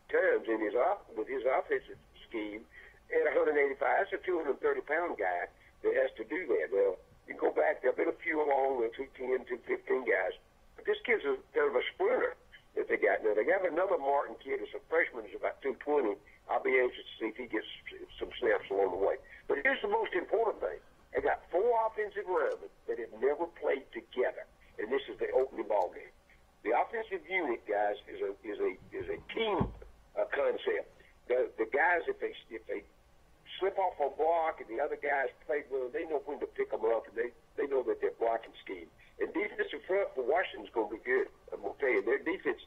times with his offensive scheme at 185. That's a 230-pound guy that has to do that. Well, you go back, there have been a few along the 210, 215 guys. But this kid's kind of a sprinter that they got. Now, they got another Martin kid who's a freshman, who's about 220. I'll be anxious to see if he gets some snaps along the way. But here's the most important thing. They got 4 offensive linemen that have never played together, and this is the opening ball game. The offensive unit, guys, is a team concept. The guys, if they slip off a block and the other guys play well, they know when to pick them up, and they know that their blocking scheme. And defensive front for Washington's going to be good. I'm going to tell you, their defense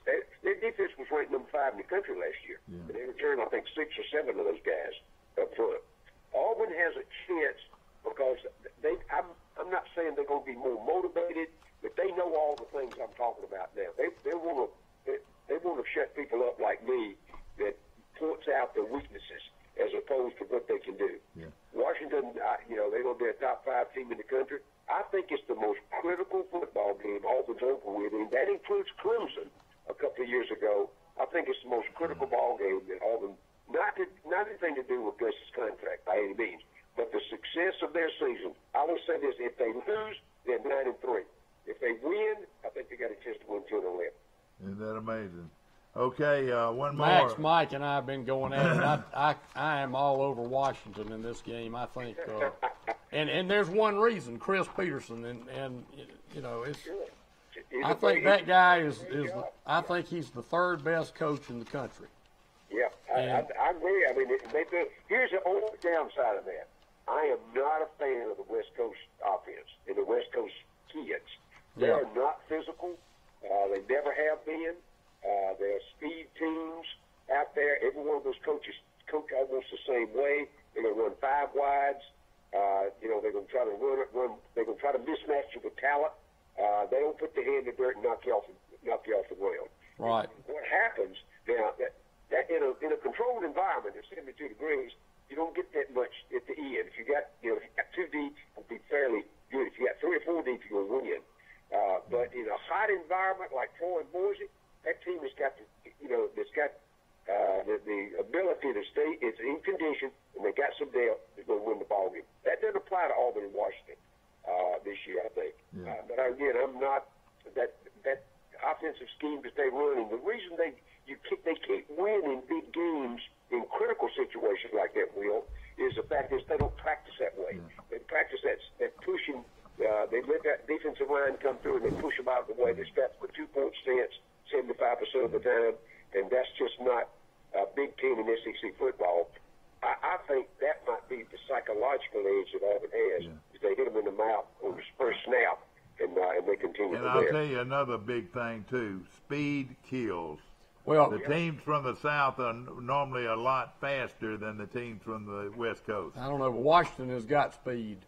was ranked number 5 in the country last year. Yeah. And they returned, I think, 6 or 7 of those guys up front. Auburn has a chance because I'm not saying they're going to be more motivated, but they know all the things I'm talking about now. They want to shut people up like me that points out their weaknesses as opposed to what they can do. Yeah. Washington, they're going to be a top 5 team in the country. I think it's the most critical football game Auburn's open with, and that includes Clemson a couple of years ago. I think it's the most critical ball game that Auburn, not anything to do with Gus's contract by any means, but the success of their season. I will say this: if they lose, they're 9-3. If they win, I think they got a chance to win 2 and 11. Isn't that amazing? Okay, one more. Max, Mike, and I have been going at it. I am all over Washington in this game. I think, and there's one reason: Chris Peterson, and it's. I think that guy is. I think he's the 3rd best coach in the country. Yeah, I agree. I mean, here's the only downside of that. I am not a fan of the West Coast offense and the West Coast kids. They are not physical. They never have been. They're speed teams out there. Every one of those coaches coach almost the same way. They're going to run 5 wides. They're going to try to run. They're going to try to mismatch you with talent. They don't put their hand in the dirt and knock you off the ground. Right. What happens now? That in a controlled environment at 72 degrees, you don't get that much at the end. If you got 2 deep, it'll be fairly good. If you got 3 or 4 deep, you'll win. But in a Auburn and Washington this year, I think. Yeah. But again, I'm not that offensive scheme that they run. And the reason they keep winning big games in critical situations like that, Will, is the fact is they don't practice that way. Yeah. They practice that pushing. They let that defensive line come through and they push them out of the way. They start with 2-point stance 75% of the time, and that's just not Big Ten and SEC football. I think that might be the psychological edge that Auburn has. Is they hit them in the mouth on the first snap, and they continue And from I'll there. tell you another big thing too: speed kills. Well, The teams from the South are normally a lot faster than the teams from the West Coast. I don't know, but Washington has got speed,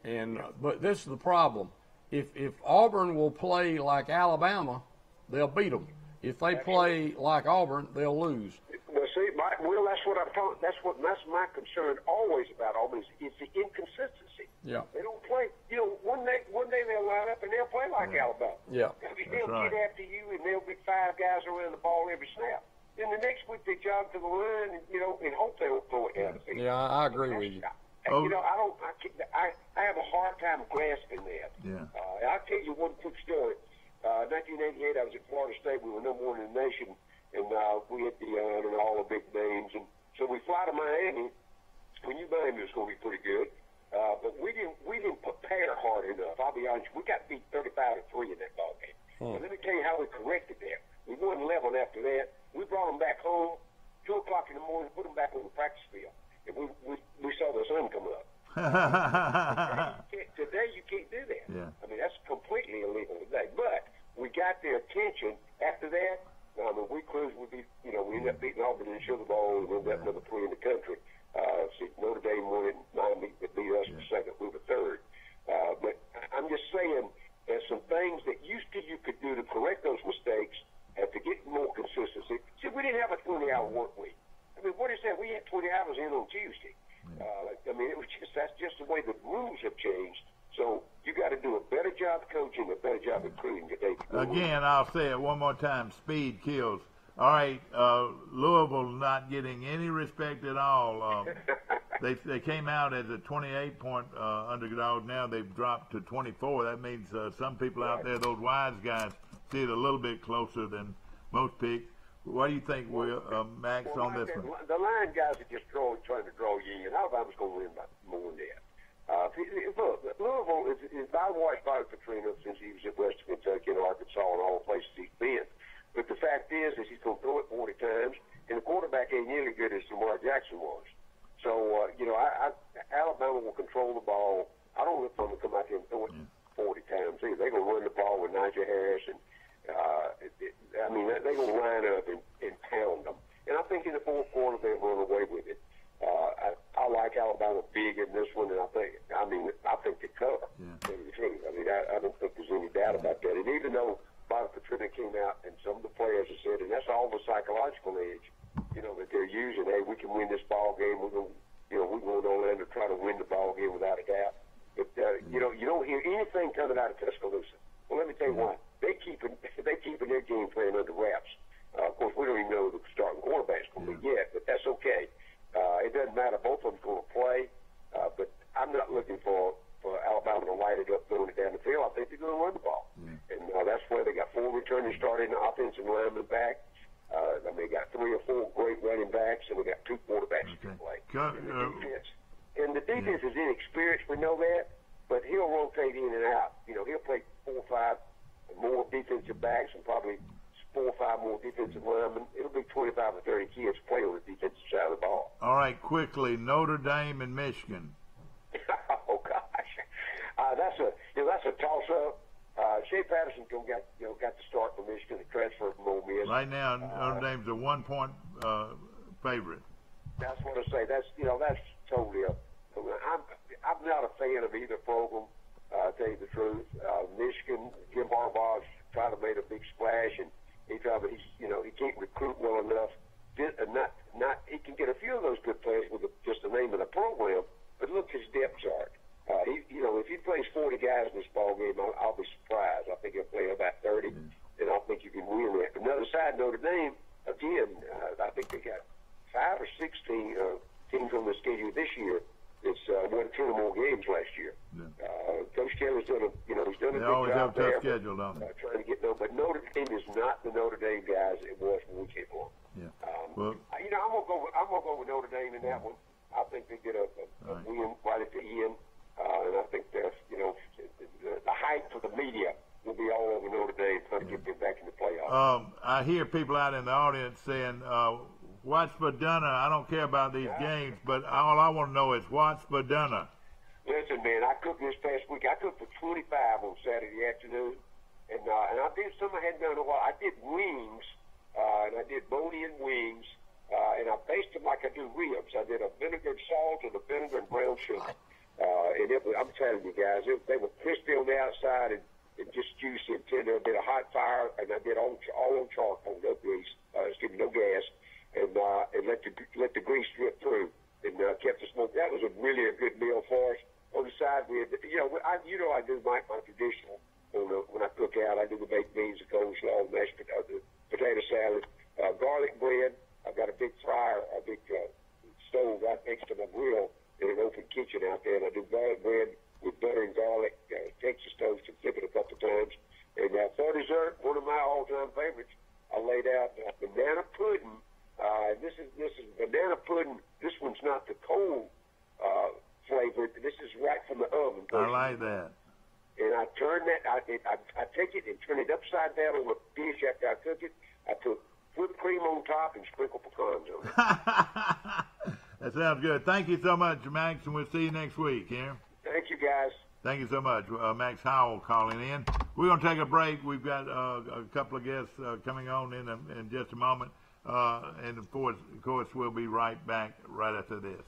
but this is the problem. If Auburn will play like Alabama, they'll beat them. If they play like Auburn, they'll lose. Well, see, Will, that's what I'm talking. That's my concern always about Auburn is the inconsistency. Yeah. They don't play. One day they'll line up and they'll play like Alabama. Yeah. I mean, That's they'll right. get after you and they'll be 5 guys around the ball every snap. Then the next week they jog to the line and and hope they don't throw it down the field. Yeah, I agree with you. Oh. I have a hard time grasping that. Yeah. I'll tell you one quick story. 1988, I was at Florida State. We were number 1 in the nation, and we had Deion and all the big names. And so we fly to Miami. We knew Miami was going to be pretty good, but we didn't prepare hard enough. I'll be honest. We got beat 35-3 in that ball game. And let me tell you how we corrected that. We won 11 after that. We brought them back home, 2 o'clock in the morning, put them back on the practice field, and we saw the sun come up. Today you can't do that. Yeah. I mean, that's completely illegal today. But we got their attention after that. I mean, we cruised. We ended up beating Auburn in the Sugar Bowl, and we ended up number 3 in the country. Notre Dame won it. Miami beat us for second. We were third. But I'm just saying, there's some things that you could do to correct those mistakes and to get more consistency. See, we didn't have a 20-hour work week. I mean, what is that? We had 20 hours in on Tuesday. I mean, that's just the way the rules have changed. So you got to do a better job coaching, a better job recruiting today. Again, I'll say it one more time: speed kills. All right, Louisville not getting any respect at all. They came out as a 28-point underdog. Now they've dropped to 24. That means some people out there, those wise guys, see it a little bit closer than most picks. What do you think, Max, on this one? The line guys are just trying to draw you in. Alabama's going to win by more than that. Look, Louisville is I watched Bobby Petrino since he was at Western Kentucky and Arkansas and all the places he's been. But the fact is he's going to throw it 40 times, and the quarterback ain't nearly good as Lamar Jackson was. So, Alabama will control the ball. I don't look for them to come out here and throw it 40 times either. They're going to run the ball with Najee Harris, and they're going to line up and pound them. And I think in the fourth quarter they'll run away with it. I like Alabama big in this one, and I think they cover. Yeah. I don't think there's any doubt about that. And even though Bobby Petrino came out and some of the players have said, and that's all the psychological edge, that they're using. Hey, we can win this ball game. We're going to Orlando to try to win the ball game without a doubt. But you don't hear anything coming out of Tuscaloosa. Well, let me tell you why. They keeping their game plan under wraps. Of course, we don't even know who the starting quarterback's going to be yet, but that's okay. It doesn't matter. Both of them's going to play, but I'm not looking for Alabama to light it up, throwing it down the field. I think they're going to run the ball, and that's where they got 4 returning starting offensive linemen back. They got 3 or 4 great running backs, and we got 2 quarterbacks to play. And the defense is inexperienced. We know that, but he'll rotate in and out. He'll play 4 or 5 more defensive backs and probably 4 or 5 more defensive linemen. It'll be 25 or 30 kids play on the defensive side of the ball. All right, quickly, Notre Dame and Michigan. Oh gosh, that's a toss-up. Shea Patterson got the start for Michigan, the transfer from Ole Miss. Right now, Notre Dame's a 1-point favorite. That's what I say. That's totally up. I'm not a fan of either program. To tell you the truth, Michigan, Jim Harbaugh's trying to make a big splash, and he can't recruit well enough. He can get a few of those good players with just the name of the program, but look his depth chart. If he plays 40 guys in this ball game, I'll be surprised. I think he'll play about 30, and I think you can win that. But another side, Notre Dame, again, I think they got 5 or 6 teams on the schedule this year that's won 2 or more games last year. Coach Taylor's done a, he's done a They good always job have a there. tough schedule, don't they? Trying to get them, but Notre Dame is not the Notre Dame guys it was when we came on. Yeah. I'm gonna go with Notre Dame in that one. I think they get a win right at the end, and I think that's the hype for the media will be all over Notre Dame trying to get them back in the playoffs. I hear people out in the audience saying, "What's for dinner?" I don't care about these games, but all I want to know is what's for dinner. Listen, man, I cooked this past week. I cooked for 25 on Saturday afternoon, and I did something I hadn't done in a while. I did wings, and I did bone-in wings, and I based them like I do ribs. I did a vinegar and salt and a vinegar and brown sugar. And I'm telling you guys, they were crispy on the outside and just juicy and tender. I did a hot fire, and I did all on charcoal, no grease, no gas, and let the grease drip through, and kept the smoke. That was really a good meal for us. On the side, we had, I do my traditional. When I cook out, I do the baked beans, the coleslaw, mashed the potato salad, garlic bread. I've got a big fryer, a big stove right next to my grill in an open kitchen out there, and I do garlic bread with butter and garlic, Texas toast, and flip it a couple times. And for dessert, one of my all-time favorites, I laid out banana pudding. This is banana pudding. This one's not the cold flavored. This is right from the oven. I like that. And I turn that. I take it and turn it upside down on a dish after I cook it. I put whipped cream on top and sprinkle pecans on it. That sounds good. Thank you so much, Max, and we'll see you next week. Yeah. Thank you, guys. Thank you so much. Max Howell calling in. We're going to take a break. We've got a couple of guests coming on in just a moment. And, of course, we'll be right back right after this.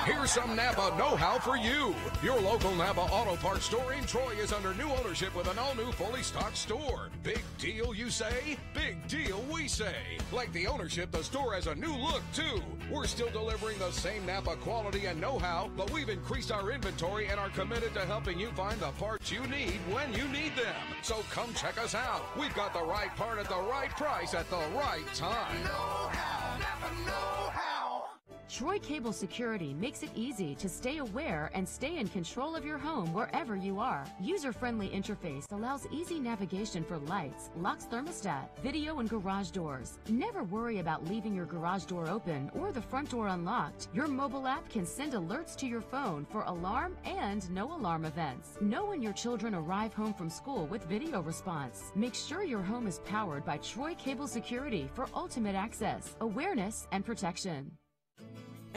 Here's some Napa know-how for you. Your local Napa Auto Parts store in Troy is under new ownership with an all-new, fully stocked store. Big deal, you say? Big deal, we say. Like the ownership, the store has a new look, too. We're still delivering the same Napa quality and know-how, but we've increased our inventory and are committed to helping you find the parts you need when you need them. So come check us out. We've got the right part at the right price at the right time. Know-how, Napa know-how. Troy Cable Security makes it easy to stay aware and stay in control of your home wherever you are. User-friendly interface allows easy navigation for lights, locks thermostat, video, and garage doors. Never worry about leaving your garage door open or the front door unlocked. Your mobile app can send alerts to your phone for alarm and no alarm events. Know when your children arrive home from school with video response. Make sure your home is powered by Troy Cable Security for ultimate access, awareness, and protection.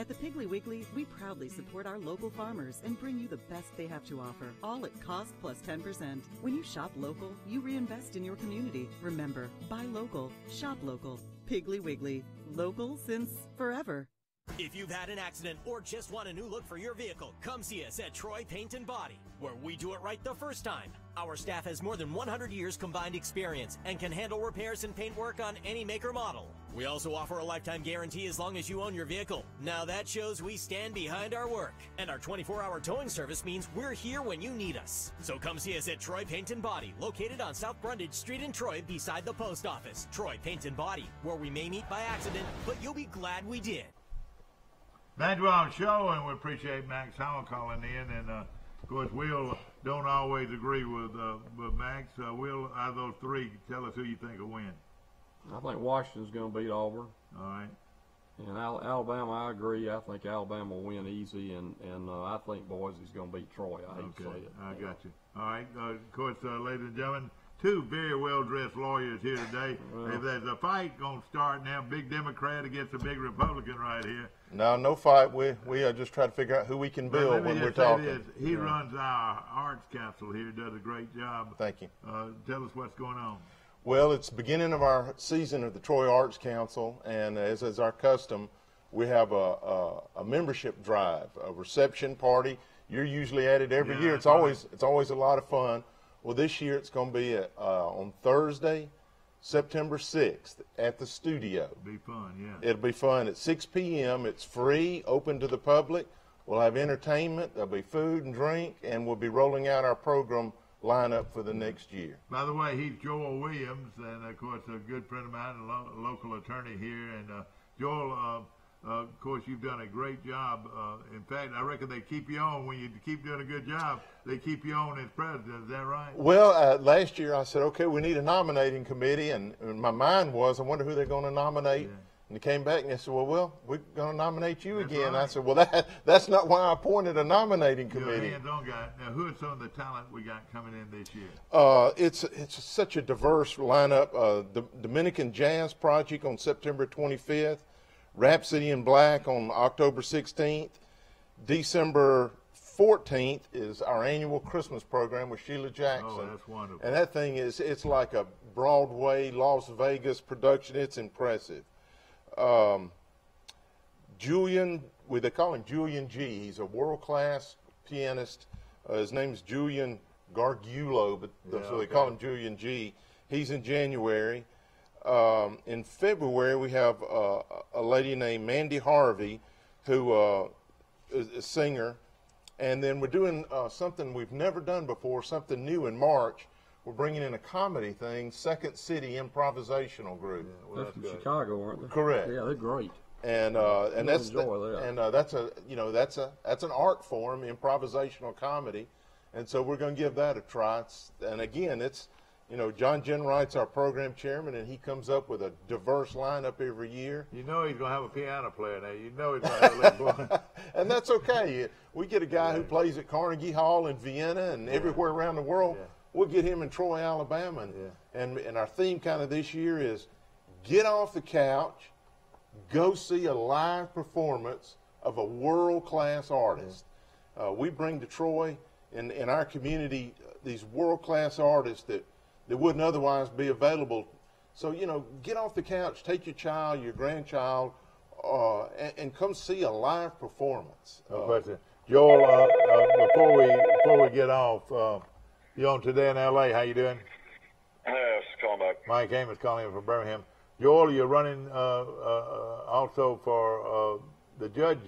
At the Piggly Wiggly, we proudly support our local farmers and bring you the best they have to offer, all at cost plus 10%. When you shop local, you reinvest in your community. Remember, buy local, shop local. Piggly Wiggly, local since forever. If you've had an accident or just want a new look for your vehicle, come see us at Troy Paint and Body, where we do it right the first time. Our staff has more than 100 years combined experience and can handle repairs and paint work on any make or model. We also offer a lifetime guarantee as long as you own your vehicle. Now that shows we stand behind our work. And our 24-hour towing service means we're here when you need us. So come see us at Troy Paint and Body, located on South Brundage Street in Troy beside the post office. Troy Paint and Body, where we may meet by accident, but you'll be glad we did. Glad we're on the show, and we appreciate Max Howell calling in. And, of course, Will don't always agree with Max. Will, out of those three, tell us who you think will win. I think Washington's going to beat Auburn. All right. And Alabama, I agree. I think Alabama will win easy, and I think Boise's going to beat Troy. I hate to say it. I got you. All right. Of course, ladies and gentlemen, two very well-dressed lawyers here today. If there's a fight going to start now, big Democrat against a big Republican right here. No fight. We just try to figure out who we can build when we're talking. He runs our arts council here, does a great job. Thank you. Tell us what's going on. Well, it's the beginning of our season of the Troy Arts Council, and as is our custom, we have a membership drive, a reception party. You're usually at it every year. It's always a lot of fun. Well, this year it's going to be on Thursday, September 6th at the studio. It'll be fun, yeah. It'll be fun at 6 p.m. It's free, open to the public. We'll have entertainment. There'll be food and drink, and we'll be rolling out our program lineup for the next year. By the way, he's Joel Williams, and, of course, a good friend of mine, a local attorney here. And, Joel, Of course, you've done a great job. In fact, I reckon they keep you on when you keep doing a good job. They keep you on as president. Is that right? Well, last year I said, okay, we need a nominating committee, and my mind was, I wonder who they're going to nominate. Yeah. And they came back and they said, well, we're going to nominate you again. Right. I said, well, that's not why I appointed a nominating committee. You're a hands-on guy. Now, who are some of the talent we got coming in this year? It's such a diverse lineup. The Dominican Jazz Project on September 25th, Rhapsody in Black on October 16th, December 14th is our annual Christmas program with Sheila Jackson. Oh, that's wonderful. And that thing it's like a Broadway, Las Vegas production. It's impressive. Julian, they call him Julian G. He's a world-class pianist. His name's Julian Gargiulo, but so they call him Julian G. He's in January. In February, we have a lady named Mandy Harvey, who is a singer. And then we're doing something we've never done before, something new in March. We're bringing in a comedy thing, Second City Improvisational Group. Yeah, well, they're from Chicago, aren't they? Correct. Yeah, they're great. And that's that's an art form, improvisational comedy, and so we're going to give that a try. And again, it's John Jenwright's our program chairman, and he comes up with a diverse lineup every year. You know he's going to have a piano player now. You know he's going to have a little and that's okay. We get a guy who plays at Carnegie Hall in Vienna and everywhere around the world. Yeah. We'll get him in Troy, Alabama. And our theme kind of this year is get off the couch, go see a live performance of a world-class artist. We bring to Troy in our community these world-class artists that wouldn't otherwise be available. So, get off the couch, take your child, your grandchild, and come see a live performance. No question. Joel, before we get off, you're on Today in L.A. How you doing? Yes, calling back. Mike Amos calling in from Birmingham. Joel, you're running also for the judge.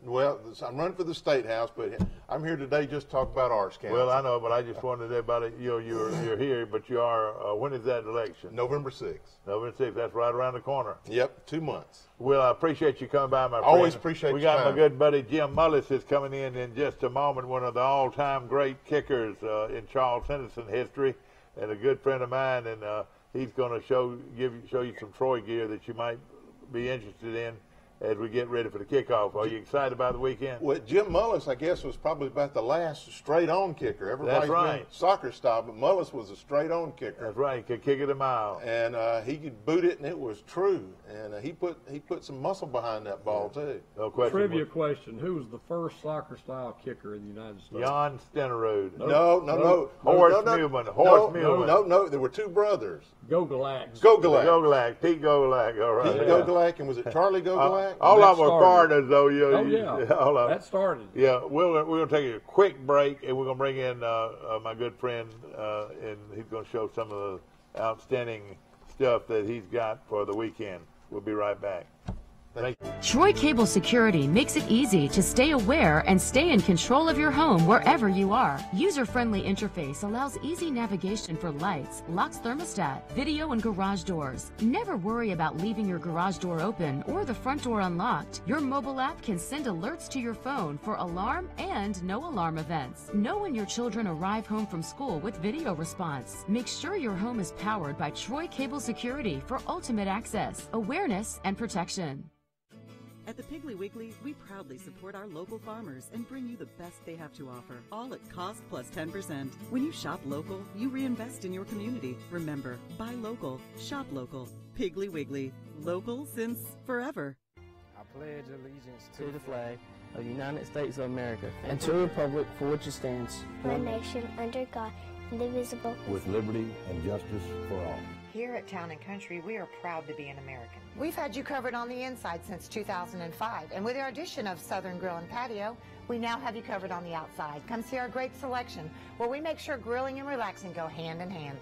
Well, I'm running for the State House, but I'm here today just to talk about Arts Council. Well, I know, but I just wanted everybody, you're here, but you are, when is that election? November 6th. November 6th, that's right around the corner. Yep, 2 months. Well, I appreciate you coming by, my friend. Always appreciate We got my good buddy Jim Mullis is coming in just a moment, one of the all-time great kickers in Charles Henderson history, and a good friend of mine, and he's going to show you some Troy gear that you might be interested in as we get ready for the kickoff. Are you excited about the weekend? Well, Jim Mullis, I guess, was probably about the last straight-on kicker. Everybody's been soccer style, but Mullis was a straight-on kicker. That's right. He could kick it a mile. And he could boot it, and it was true. And he put some muscle behind that ball, too. No question. Trivia question. Who was the first soccer-style kicker in the United States? Jan Stenerud. No. Horst Millman. No. There were two brothers. Gogolak. Pete Gogolak. All right. Pete Gogolak, and was it Charlie Gogolak? All of them are foreigners, though. All of that started. Yeah, we're going to take a quick break, and we're going to bring in my good friend, and he's going to show some of the outstanding stuff that he's got for the weekend. We'll be right back. Troy Cable Security makes it easy to stay aware and stay in control of your home wherever you are. User-friendly interface allows easy navigation for lights, locks thermostat, video, and garage doors. Never worry about leaving your garage door open or the front door unlocked. Your mobile app can send alerts to your phone for alarm and no alarm events. Know when your children arrive home from school with video response. Make sure your home is powered by Troy Cable Security for ultimate access, awareness, and protection. At the Piggly Wiggly, we proudly support our local farmers and bring you the best they have to offer, all at cost plus 10%. When you shop local, you reinvest in your community. Remember, buy local, shop local. Piggly Wiggly, local since forever. I pledge allegiance to the flag of the United States of America and to the republic for which it stands, one nation under God, indivisible, with liberty and justice for all. Here at Town & Country, we are proud to be an American. We've had you covered on the inside since 2005, and with our addition of Southern Grill and Patio, we now have you covered on the outside. Come see our great selection, where we make sure grilling and relaxing go hand in hand.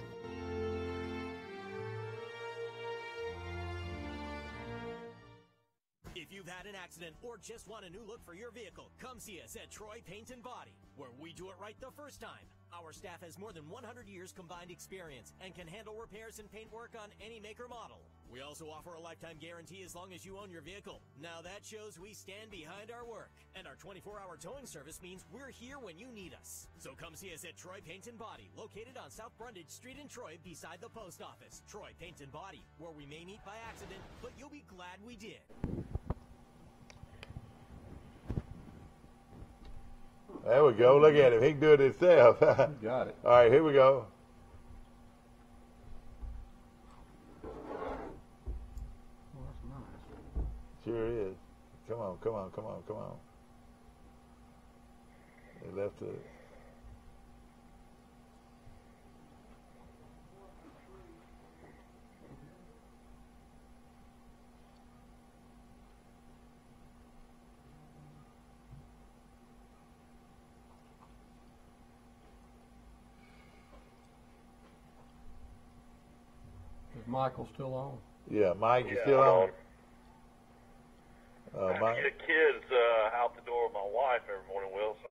If you've had an accident or just want a new look for your vehicle, come see us at Troy Paint and Body, where we do it right the first time. Our staff has more than 100 years combined experience and can handle repairs and paint work on any make or model. We also offer a lifetime guarantee as long as you own your vehicle. Now that shows we stand behind our work. And our 24-hour towing service means we're here when you need us. So come see us at Troy Paint and Body, located on South Brundage Street in Troy beside the post office. Troy Paint and Body, where we may meet by accident, but you'll be glad we did. There we go. Look at him. He can do it himself. Got it. All right, here we go. Sure is. Come on, come on, come on, come on. They left it. Is Michael still on? Yeah, Mike, you still on? I have to get kids out the door with my wife every morning, Will. So.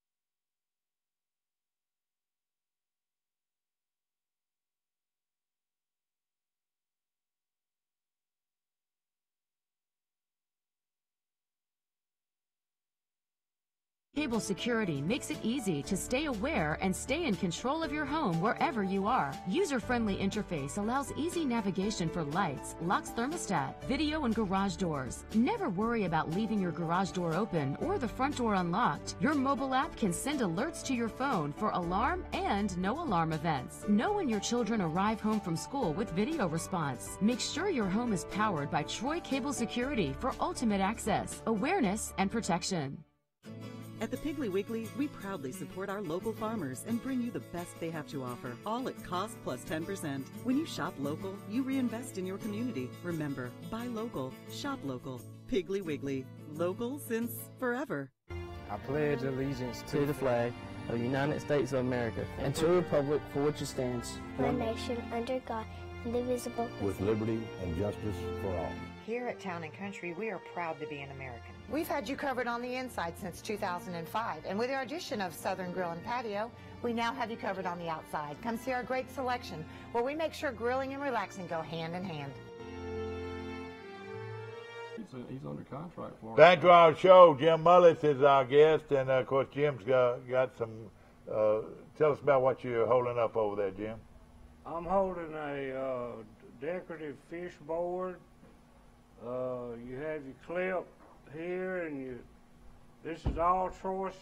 Cable Security makes it easy to stay aware and stay in control of your home wherever you are. User-friendly interface allows easy navigation for lights, locks thermostat, video and garage doors. Never worry about leaving your garage door open or the front door unlocked. Your mobile app can send alerts to your phone for alarm and no alarm events. Know when your children arrive home from school with video response. Make sure your home is powered by Troy Cable Security for ultimate access, awareness, and protection. At the Piggly Wiggly, we proudly support our local farmers and bring you the best they have to offer, all at cost plus 10%. When you shop local, you reinvest in your community. Remember, buy local, shop local. Piggly Wiggly, local since forever. I pledge allegiance to the flag of the United States of America and to the republic for which it stands, one nation under God, indivisible, with liberty and justice for all. Here at Town & Country, we are proud to be an American. We've had you covered on the inside since 2005, and with our addition of Southern Grill and Patio, we now have you covered on the outside. Come see our great selection, where we make sure grilling and relaxing go hand in hand. He's under contract for it. Back to our show. Jim Mullis is our guest, and of course Jim's got some. Tell us about what you're holding up over there, Jim. I'm holding a decorative fish board. You have your clip here, and this is all Troy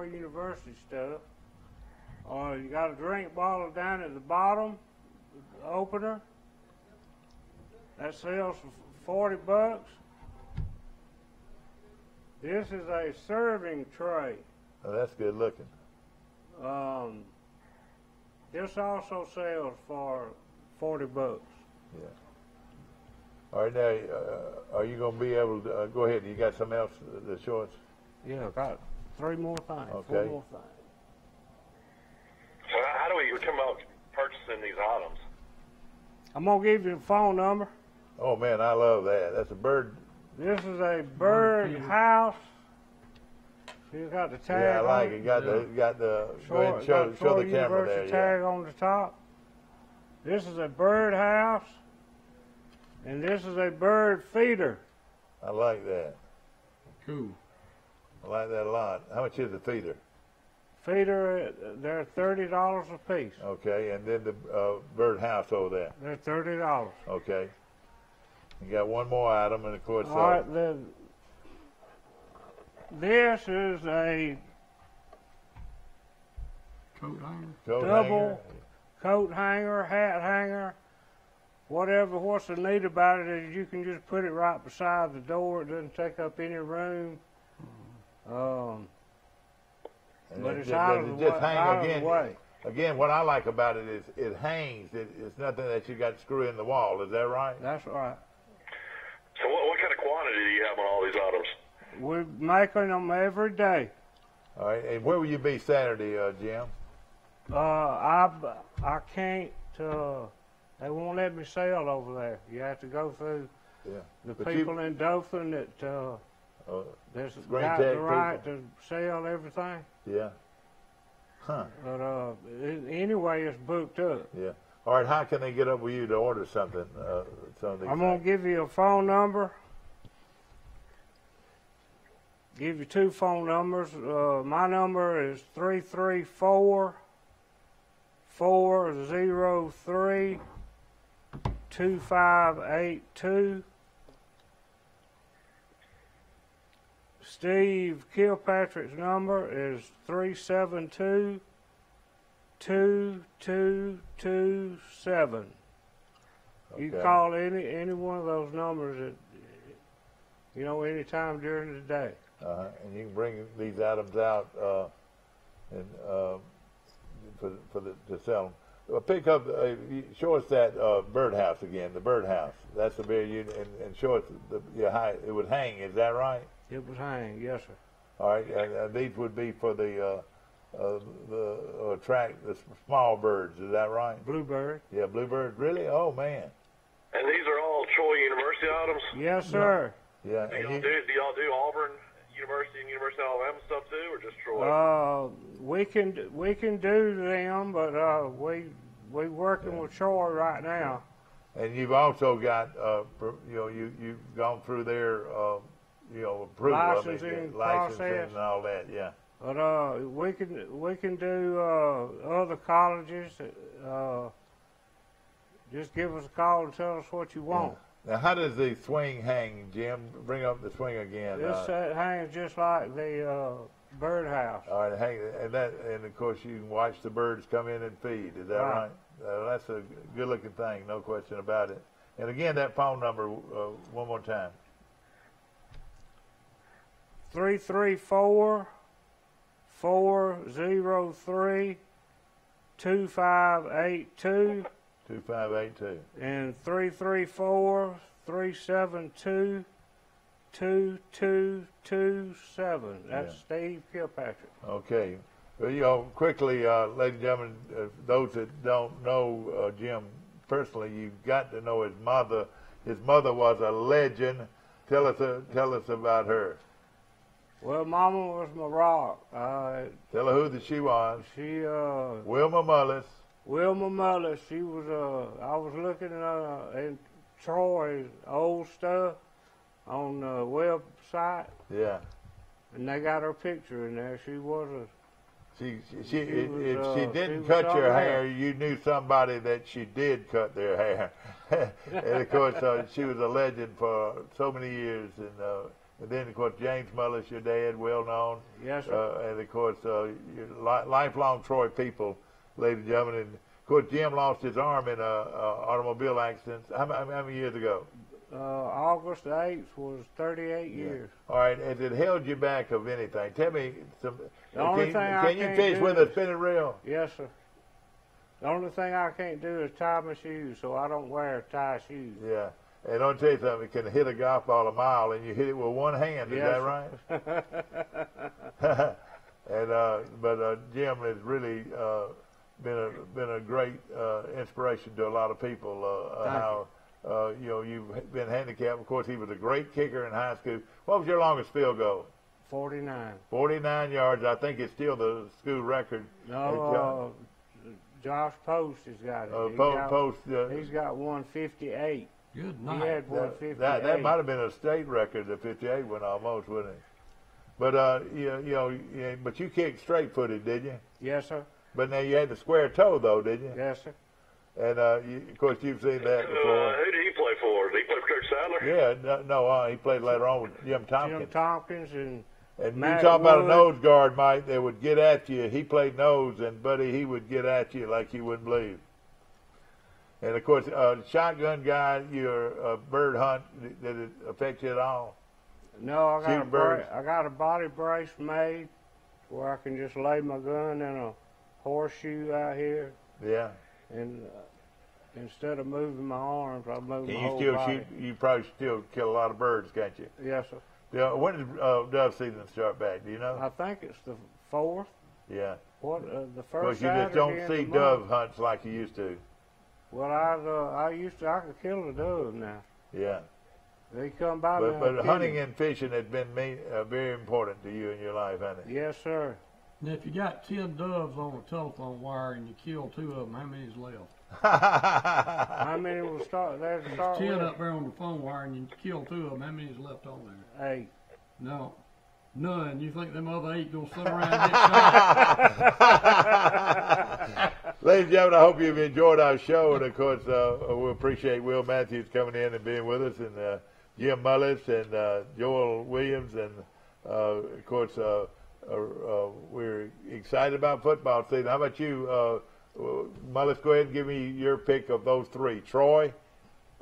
University stuff. You got a drink bottle down at the bottom, the opener. That sells for $40. This is a serving tray. Oh, that's good looking. This also sells for $40. Yeah. All right, now, are you going to be able to go ahead? You got something else to show us? Yeah, I got 3 more things. Okay. 4 more things. So how do we come about purchasing these items? I'm going to give you the phone number. Oh, man, I love that. That's a bird. This is a bird house. You got the tag. Yeah, I like it. Got the. Go ahead and show the camera there. Tag on the top. This is a bird house, and this is a bird feeder. I like that. Cool. I like that a lot. How much is the feeder? Feeder, they're $30 a piece. Okay, and then the bird house over there. They're $30. Okay. You got one more item, and of course. All right, then. This is a coat hanger. Double coat hanger, hat hanger, whatever. What's so neat about it is you can just put it right beside the door. It doesn't take up any room. But it's out of the way. Again, what I like about it is it hangs. It's nothing that you got to screw in the wall. Is that right? That's right. So what kind of quantity do you have on all these items? We're making them every day. All right. And where will you be Saturday, Jim? I can't. They won't let me sell over there. You have to go through the people in Dothan that that's got the right to sell everything. Yeah. Huh. But anyway, it's booked up. Yeah. All right, how can they get up with you to order something? I'm going to give you a phone number. Give you 2 phone numbers. My number is 334-403-2582. Steve Kilpatrick's number is 372-2227. You can call any one of those numbers at, any time during the day. And you can bring these items out to sell them. Pick up, show us that birdhouse again, the birdhouse. That's the very unit, and show us how it would hang, is that right? It would hang, yes, sir. All right, and these would be for the attract the small birds, is that right? Bluebird. Yeah, bluebird, really? Oh, man. And these are all Troy University items? Yes, sir. Yeah. Do y'all do Auburn University and University of Alabama stuff too, or just Troy? We can do them, but we working with Troy right now. And you've also got you've gone through their approval, licensing process and all that, yeah. But we can do other colleges. Just give us a call and tell us what you want. Now, how does the swing hang, Jim? Bring up the swing again. This hangs just like the birdhouse. All right, hang, and of course you can watch the birds come in and feed. Is that right? That's a good-looking thing, no question about it. And again, that phone number one more time. 334-403-2582. 2582. And 334-372-2227. That's Steve Kilpatrick. Okay. Well, quickly, ladies and gentlemen, those that don't know Jim personally, you've got to know his mother. His mother was a legend. Tell us about her. Well, Mama was my rock. Tell her who she was. She Wilma Mullis. Wilma Mullis. She was. I was looking in Troy's old stuff on the website. Yeah. And they got her picture in there. She was a. If she didn't cut your hair, you knew somebody that she did cut their hair. And of course, she was a legend for so many years. And then, of course, James Mullis, your dad, well known. Yes, sir. And of course, lifelong Troy people, ladies and gentlemen. And of course, Jim lost his arm in an automobile accident. How many years ago? August 8th was 38 years. All right, has it held you back of anything? Tell me some. The only thing can you finish with a spinning reel? Yes, sir. The only thing I can't do is tie my shoes, so I don't wear tie shoes. Yeah. And I'll tell you something, it can hit a golf ball a mile, and you hit it with one hand. Is that right? And but Jim has really been a great inspiration to a lot of people. You've been handicapped. Of course, he was a great kicker in high school. What was your longest field goal? 49. 49 yards. I think it's still the school record. No, Josh Post has got it. He's got 158. Good night. He had 158. That might have been a state record. The 58 one almost, wouldn't it? But but you kicked straight-footed, did you? Yes, sir. But now you had the square toe, though, didn't you? Yes, sir. And of course you've seen that before. Who did he play for? Did he play for Coach Sadler? Yeah, he played later on with Jim Tompkins. Jim Tompkins and you talk about a nose guard, Mike, that would get at you. He played nose, and buddy, he would get at you like you wouldn't believe. And of course, shotgun guy, you're a bird hunt. Did it affect you at all? No, I got a body brace made where I can just lay my gun in a horseshoe out here. Yeah. And instead of moving my arms, I move my whole body. You probably still kill a lot of birds, can't you? Yes, sir. Yeah. When did dove season start back? Do you know? I think it's the 4th. Yeah. The first. Because you just don't see dove hunts like you used to. Well, I could kill a dove now. Yeah. They come by. But hunting and fishing has been very important to you in your life, hasn't it? Yes, sir. Now, if you got 10 doves on a telephone wire and you kill 2 of them, how many's left? How many will start there to start 10 with? up there on the phone wire and you kill 2 of them, how many's left on there? 8. No. None. You think them other 8 gonna sit around next time? Ladies and gentlemen, I hope you've enjoyed our show, and of course, we appreciate Will Matthews coming in and being with us, and Jim Mullis and Joel Williams, and of course, we're excited about football season. How about you, Mullis? Go ahead and give me your pick of those 3: Troy,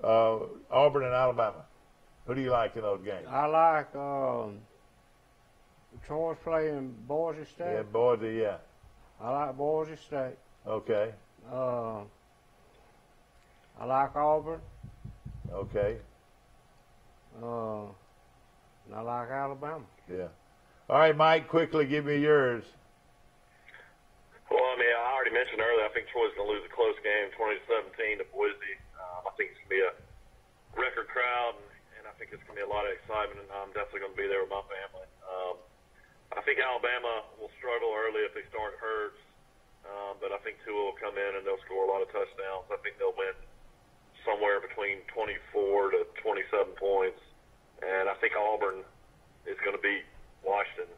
Auburn, and Alabama. Who do you like in those games? I like Troy's playing Boise State. Yeah, Boise, yeah. I like Boise State. Okay. I like Auburn. Okay. And I like Alabama. Yeah. All right, Mike, quickly give me yours. Well, I mean, I already mentioned earlier, I think Troy's going to lose a close game, 20-17 to Boise. I think it's going to be a record crowd, and I think it's going to be a lot of excitement, and I'm definitely going to be there with my family. I think Alabama will struggle early if they start Hurts, but I think Tua will come in and they'll score a lot of touchdowns. I think they'll win somewhere between 24 to 27 points, and I think Auburn is going to beat Washington.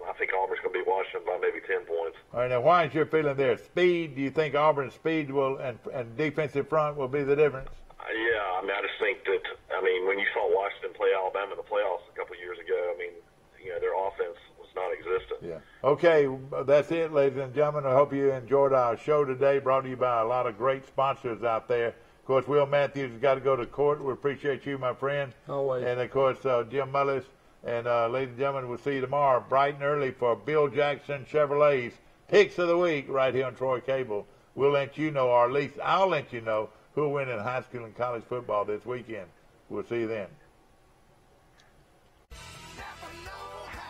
I think Auburn's going to beat Washington by maybe 10 points. All right, now why is your feeling there? Speed? Do you think Auburn's speed will and defensive front will be the difference? Yeah, I mean, I just think that, I mean, when you saw Washington play Alabama in the playoffs a couple of years ago, I mean, you know, their offense was non-existent. Yeah. Okay, that's it, ladies and gentlemen. I hope you enjoyed our show today, brought to you by a lot of great sponsors out there. Of course, Will Matthews has got to go to court. We appreciate you, my friend. Always. And, of course, Jim Mullis. And, ladies and gentlemen, we'll see you tomorrow bright and early for Bill Jackson Chevrolet's Picks of the Week right here on Troy Cable. We'll let you know, or at least I'll let you know, who will win in high school and college football this weekend. We'll see you then.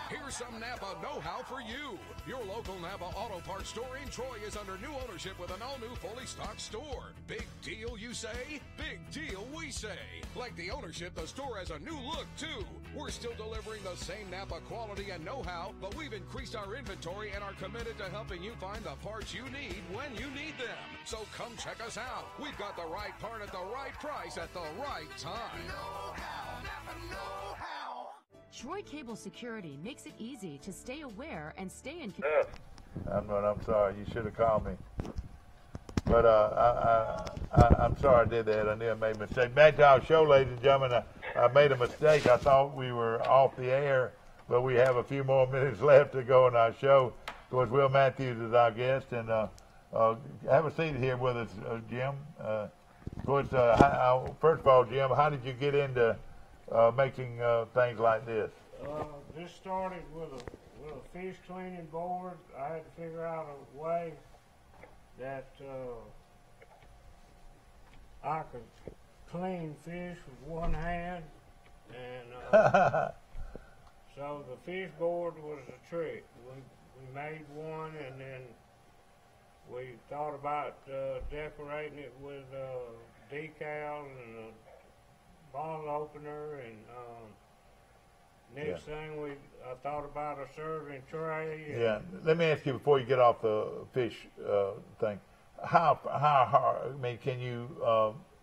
Here's some Napa know-how for you. Your local Napa Auto Parts store in Troy is under new ownership with an all-new fully stocked store. Big deal, you say? Big deal, we say. Like the ownership, the store has a new look, too. We're still delivering the same Napa quality and know-how, but we've increased our inventory and are committed to helping you find the parts you need when you need them. So come check us out. We've got the right part at the right price at the right time. Know-how, Napa know-how. Troy Cable Security makes it easy to stay aware and stay in. I'm sorry. You should have called me. But I'm sorry I did that. I knew I made a mistake. Back to our show, ladies and gentlemen. I made a mistake. I thought we were off the air, but we have a few more minutes left to go on our show. Of course, Will Matthews is our guest, and have a seat here with us, Jim. Of course, first of all, Jim, how did you get into making things like this? This started with a fish cleaning board. I had to figure out a way that I could clean fish with one hand, and so the fish board was the trick. We made one, and then we thought about decorating it with decals and a bottle opener, and next thing I thought about a serving tray. Yeah. Let me ask you before you get off the fish thing. How hard? I mean, can you?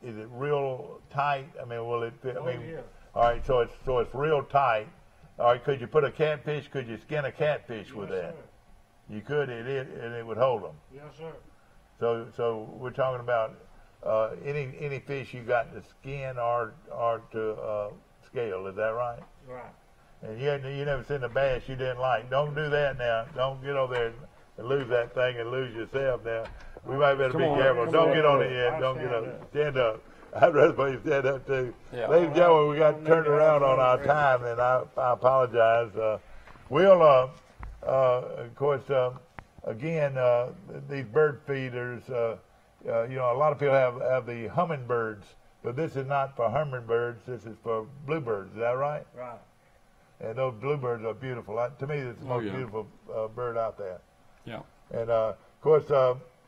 Is it real tight? I mean, will it fit? Oh, I mean, yeah. All right. So it's real tight. All right. Could you put a catfish? Could you skin a catfish with that? Sir. You could, and it would hold them. Yes, sir. So we're talking about any fish you got to skin or to scale. Is that right? Right. And you never seen a bass you didn't like. Don't do that now. Don't get over there and lose that thing and lose yourself now. We might better be careful. Don't get on it yet. Don't get up. Stand up. I'd rather for you to stand up too. Yeah. Ladies and gentlemen, we got turned around on our time, and I apologize. We'll, of course, again, these bird feeders, a lot of people have the hummingbirds, but this is not for hummingbirds. This is for bluebirds. Is that right? Right. And those bluebirds are beautiful. To me, it's the most beautiful bird out there. Yeah. And, of course,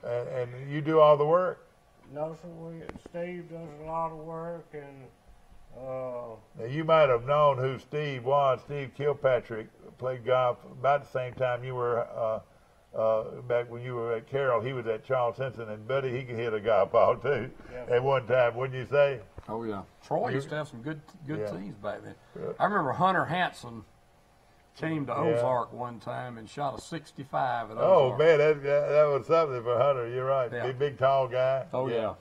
and you do all the work? No, sir. Steve does a lot of work, and now, you might have known who Steve was. Steve Kilpatrick played golf about the same time you were back when you were at Carroll, he was at Charles Simpson, and Buddy, he could hit a golf ball too at one time, wouldn't you say? Oh yeah, Troy used to have some good teams back then. Yeah. I remember Hunter Hanson came to Ozark one time and shot a 65 at Ozark. Oh man, that was something for Hunter. You're right. Yeah. Big tall guy. Oh yeah.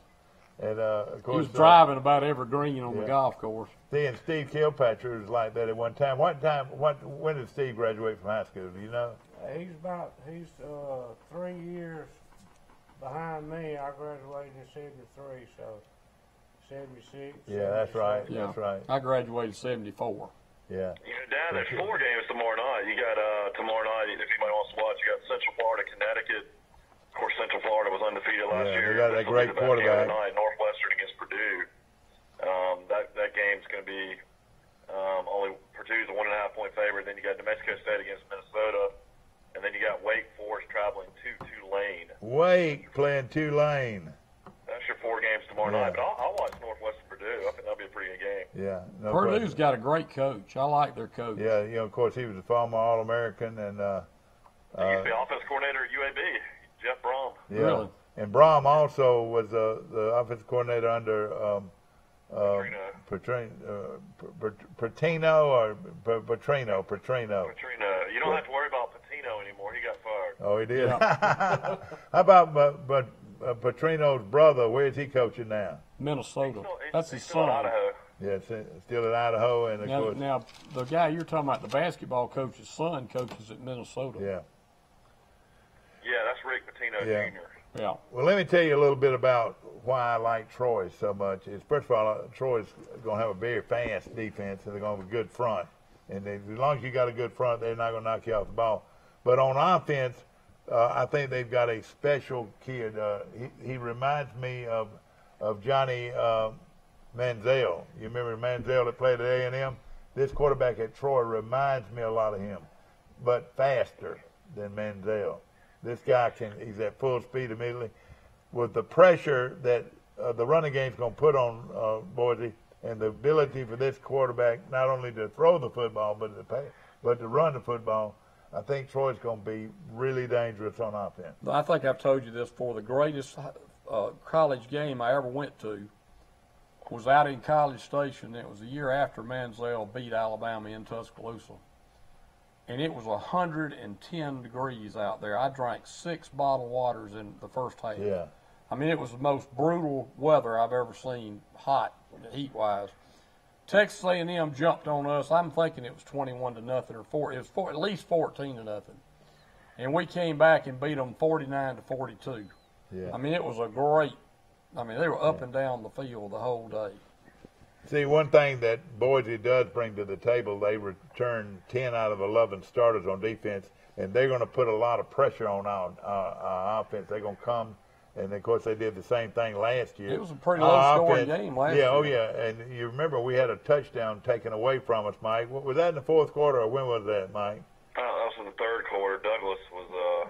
And of He course, was driving about every green on the golf course. See, and Steve Kilpatrick was like that at one time. When did Steve graduate from high school? Do you know? He's 3 years behind me. I graduated in '73, so 76. Yeah, that's right. Yeah. That's right. I graduated '74. Yeah. Dad, there's 4 games tomorrow night. You got tomorrow night, if anybody wants to watch, you got Central Florida, Connecticut. Of course, Central Florida was undefeated last year. They got that great quarterback. Tonight, Northwestern against Purdue. That game's going to be only Purdue's a 1.5 point favorite. Then you got New Mexico State against Minnesota, and then you got Wake Forest traveling to Tulane. Wake playing Tulane. That's your 4 games tomorrow night. But I'll watch Northwestern Purdue. I think that'll be a pretty good game. Yeah. Purdue's got a great coach. I like their coach. Yeah, of course, he was a former All-American, and he used to be offensive coordinator at UAB, Jeff Brom. Yeah. Really? And Brom also was the offensive coordinator under Petrino or Petrino. Petrino. You don't have to worry about Patino anymore. He got fired. Oh, he did. How about Petrino's brother? Where's he coaching now? Minnesota. That's his still in son. Idaho. Yeah, still in Idaho, and of course. Now, the guy you're talking about, the basketball coach's son, coaches at Minnesota. Yeah. Yeah, that's Rick Pitino Jr. Yeah. Well, let me tell you a little bit about why I like Troy so much. First of all, Troy's going to have a very fast defense, and they're going to have a good front. And as long as you got a good front, they're not going to knock you off the ball. But on offense, I think they've got a special kid. He reminds me of Johnny Manziel. You remember Manziel that played at A&M? This quarterback at Troy reminds me a lot of him, but faster than Manziel. This guy he's at full speed immediately. With the pressure that the running game's going to put on Boise, and the ability for this quarterback not only to throw the football but to run the football, I think Troy's going to be really dangerous on offense. I think I've told you this before. The greatest college game I ever went to was out in College Station. It was the year after Manziel beat Alabama in Tuscaloosa. And it was 110 degrees out there. I drank 6 bottled waters in the first half. Yeah. I mean, it was the most brutal weather I've ever seen, hot, heat-wise. Texas A&M jumped on us. I'm thinking it was 21-0 or it was at least 14-0. And we came back and beat them 49-42. Yeah. I mean, it was they were up and down the field the whole day. See, one thing that Boise does bring to the table, they return 10 out of 11 starters on defense, and they're going to put a lot of pressure on our offense. They're going to come, and of course they did the same thing last year. It was a pretty low-scoring game last year. Oh yeah, and you remember we had a touchdown taken away from us, Mike. Was that in the fourth quarter, or when was that, Mike? That was in the third quarter. Douglas was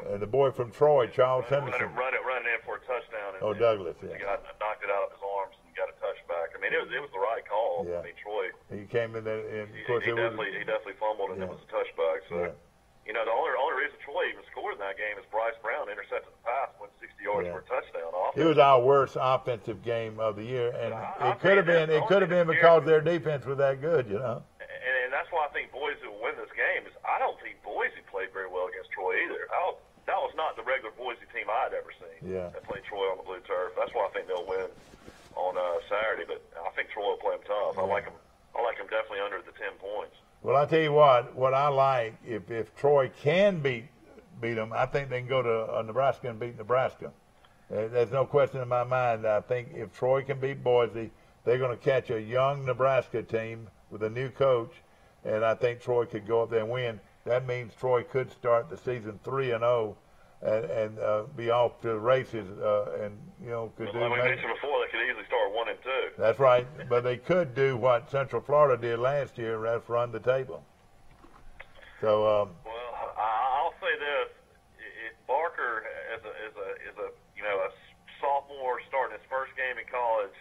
and the boy from Troy, Charles Henderson. running in for a touchdown. And Douglas, He knocked it out of his arms and got a touchback. I mean, it was the right call. Yeah. I mean, Troy. He came in there, and of course he definitely fumbled, and it was a touchback. So, the only reason Troy even scored in that game is Bryce Brown intercepted the pass, went 60 yards for a touchdown. It was our worst offensive game of the year, and it could have been because their defense was that good, And that's why I think Boise will win this game. Is I don't think Boise played very well against Troy either. That was not the regular Boise team I'd ever seen. That played Troy on the blue turf. That's why I think they'll win on Saturday. But I think Troy will play them tough. I like them definitely under the 10 points. Well, I tell you what I like, if Troy can beat them, I think they can go to Nebraska and beat Nebraska. There's no question in my mind. I think if Troy can beat Boise, they're going to catch a young Nebraska team with a new coach, and I think Troy could go up there and win. That means Troy could start the season 3-0 and be off to the races, and could do. Like we mentioned before, they could easily start 1-2. That's right, but they could do what Central Florida did last year, and that's run the table. So. Well, I'll say this: if Barker, as a sophomore starting his first game in college,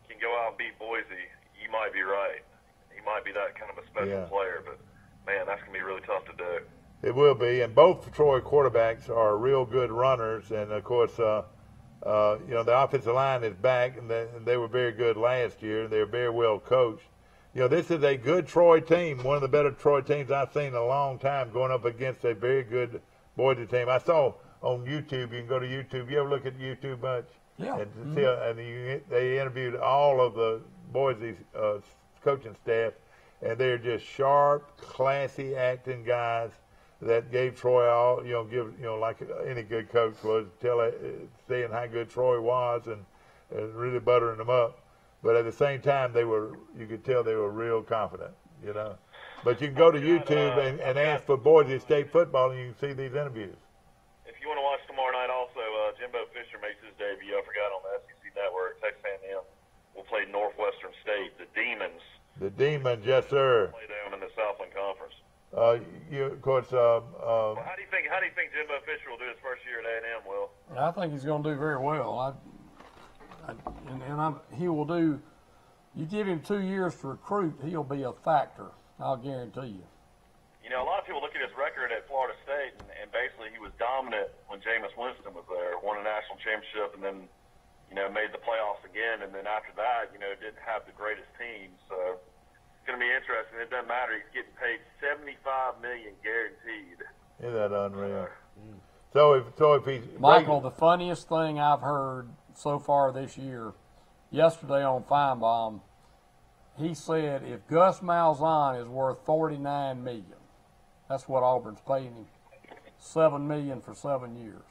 can go out and beat Boise, you might be right. He might be that kind of a special player, but man, that's gonna be really tough to do. It will be, and both Troy quarterbacks are real good runners, and of course, the offensive line is back, and they were very good last year, and they're very well coached. This is a good Troy team, one of the better Troy teams I've seen in a long time, going up against a very good Boise team. I saw on YouTube, you can go to YouTube. You ever look at YouTube much? Yeah. And they interviewed all of the Boise coaching staff, and they're just sharp, classy acting guys that gave Troy all, like any good coach was, saying how good Troy was and really buttering them up. But at the same time, you could tell they were real confident, But you can go to YouTube and ask for Boise State football, and you can see these interviews. If you want to watch tomorrow night also, Jimbo Fisher makes his debut, I forgot, on the SEC Network. Texas A&M will play Northwestern State, the Demons. The Demons, yes, sir. Play them in the Southland Conference. Of course. Well, how do you think Jimbo Fisher will do his first year at A&M, Will? I think he's going to do very well. He will do. You give him 2 years to recruit, he'll be a factor. I'll guarantee you. A lot of people look at his record at Florida State, and basically he was dominant when Jameis Winston was there, won a national championship, and then, made the playoffs again. And then after that, didn't have the greatest team. So it's going to be interesting. It doesn't matter. He's getting paid $75 million guaranteed. Isn't that unreal? So if he's Michael, the funniest thing I've heard so far this year, yesterday on Feinbaum, he said if Gus Malzahn is worth $49 million, that's what Auburn's paying him, $7 million for 7 years.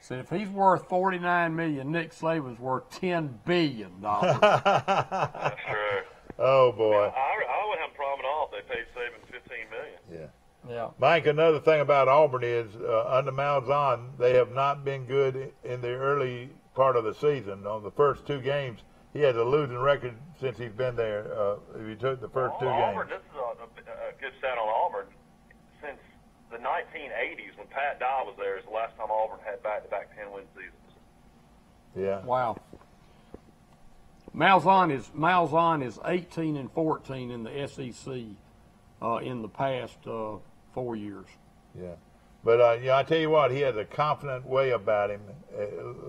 So if he's worth $49 million, Nick Saban's worth $10 billion. That's true. Oh boy. I wouldn't have a problem at all if they paid Saban $15 million. Yeah. Mike, another thing about Auburn is under Malzahn, they have not been good in the early part of the season. On the first 2 games, he has a losing record since he's been there. If you took the first 2 Auburn, games. this is a good stat on Auburn. Since the 1980s, when Pat Dye was there, is the last time Auburn had back-to-back 10-win seasons. Yeah. Wow. Malzahn is 18-14 in the SEC in the past 4 years. Yeah. But I tell you what, he has a confident way about him,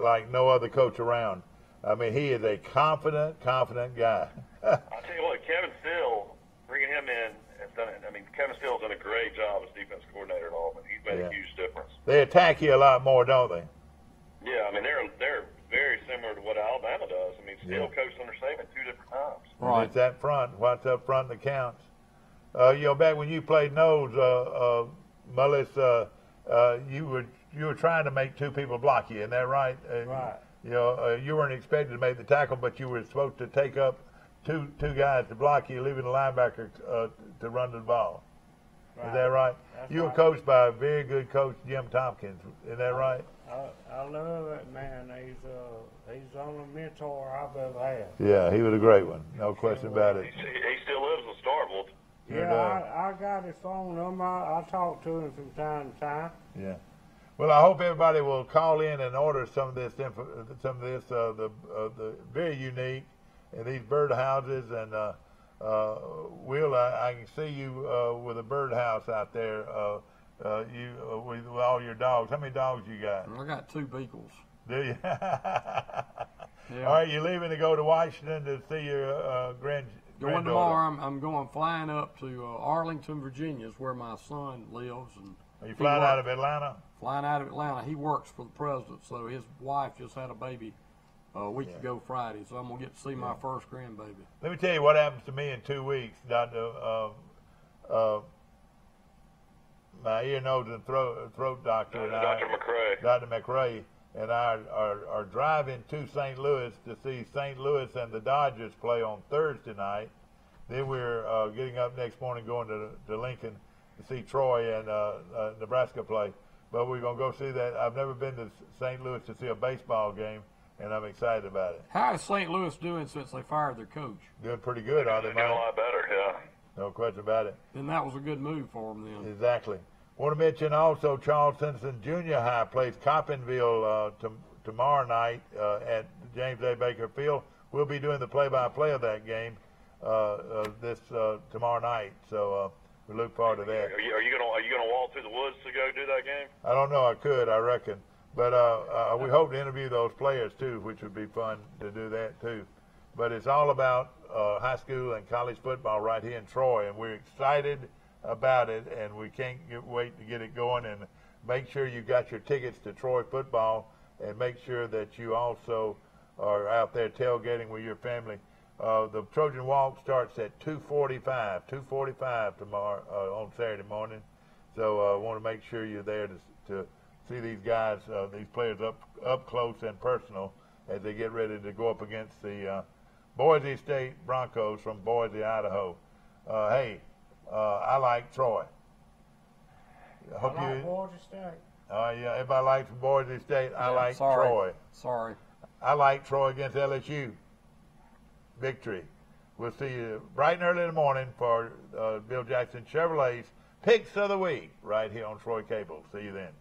like no other coach around. I mean, he is a confident guy. I tell you what, Kevin Steele, bringing him in, has done it. I mean, Kevin Steele's done a great job as defense coordinator at Auburn. He's made a huge difference. They attack you a lot more, don't they? Yeah, I mean, they're very similar to what Alabama does. I mean, Steele coached under Saban 2 different times. Right. It's that front. What's up front that counts. Back when you played nose, Mullis, you were trying to make 2 people block you. Isn't that right? Right. You weren't expected to make the tackle, but you were supposed to take up two guys to block you, leaving the linebacker to run the ball. Right. Is that right? That's you were right. coached by a very good coach, Jim Tompkins. Is that right? I love that man. He's the only mentor I've ever had. Yeah, he was a great one. No question about it. He still lives in Starkville. Yeah, I got his phone number. I talk to him from time to time. Yeah. Well, I hope everybody will call in and order some of this, the very unique, and these birdhouses. And Will, I can see you with a birdhouse out there. With all your dogs. How many dogs you got? I got 2 beagles. Do you? Yeah. All right, you're leaving to go to Washington to see your granddaughter. Going tomorrow. I'm going flying up to Arlington, Virginia, is where my son lives. And are you flying out of Atlanta? Flying out of Atlanta. He works for the president, so his wife just had a baby a week ago Friday, so I'm going to get to see my first grandbaby. Let me tell you what happens to me in 2 weeks, Dr. My ear, nose, and throat doctor, Dr. McRae, and I are driving to St. Louis to see St. Louis and the Dodgers play on Thursday night. Then we're getting up next morning, going to Lincoln to see Troy and Nebraska play. But we're going to go see that. I've never been to St. Louis to see a baseball game, and I'm excited about it. How is St. Louis doing since they fired their coach? Doing pretty good, are they, Mike? Doing a lot better, yeah. No question about it. Then that was a good move for them then. Exactly. Want to mention also Charles Simpson Junior High plays Coppinville tomorrow night at James A. Baker Field. We'll be doing the play-by-play of that game tomorrow night. So we look forward to that. Are you gonna walk through the woods to go do that game? I don't know. I could, I reckon. But we hope to interview those players, too, which would be fun to do that, too. But it's all about high school and college football right here in Troy, and we're excited about it, and we can't wait to get it going. And make sure you got your tickets to Troy football, and make sure that you also are out there tailgating with your family. The Trojan Walk starts at 2:45 tomorrow on Saturday morning. So I want to make sure you're there to see these guys, these players up close and personal as they get ready to go up against the Boise State Broncos from Boise, Idaho. Hey, I like Troy. I like Boise State. Yeah, everybody likes Boise State. I like sorry. Troy. Sorry. I like Troy against LSU. Victory. We'll see you bright and early in the morning for Bill Jackson Chevrolet's Picks of the Week right here on Troy Cable. See you then.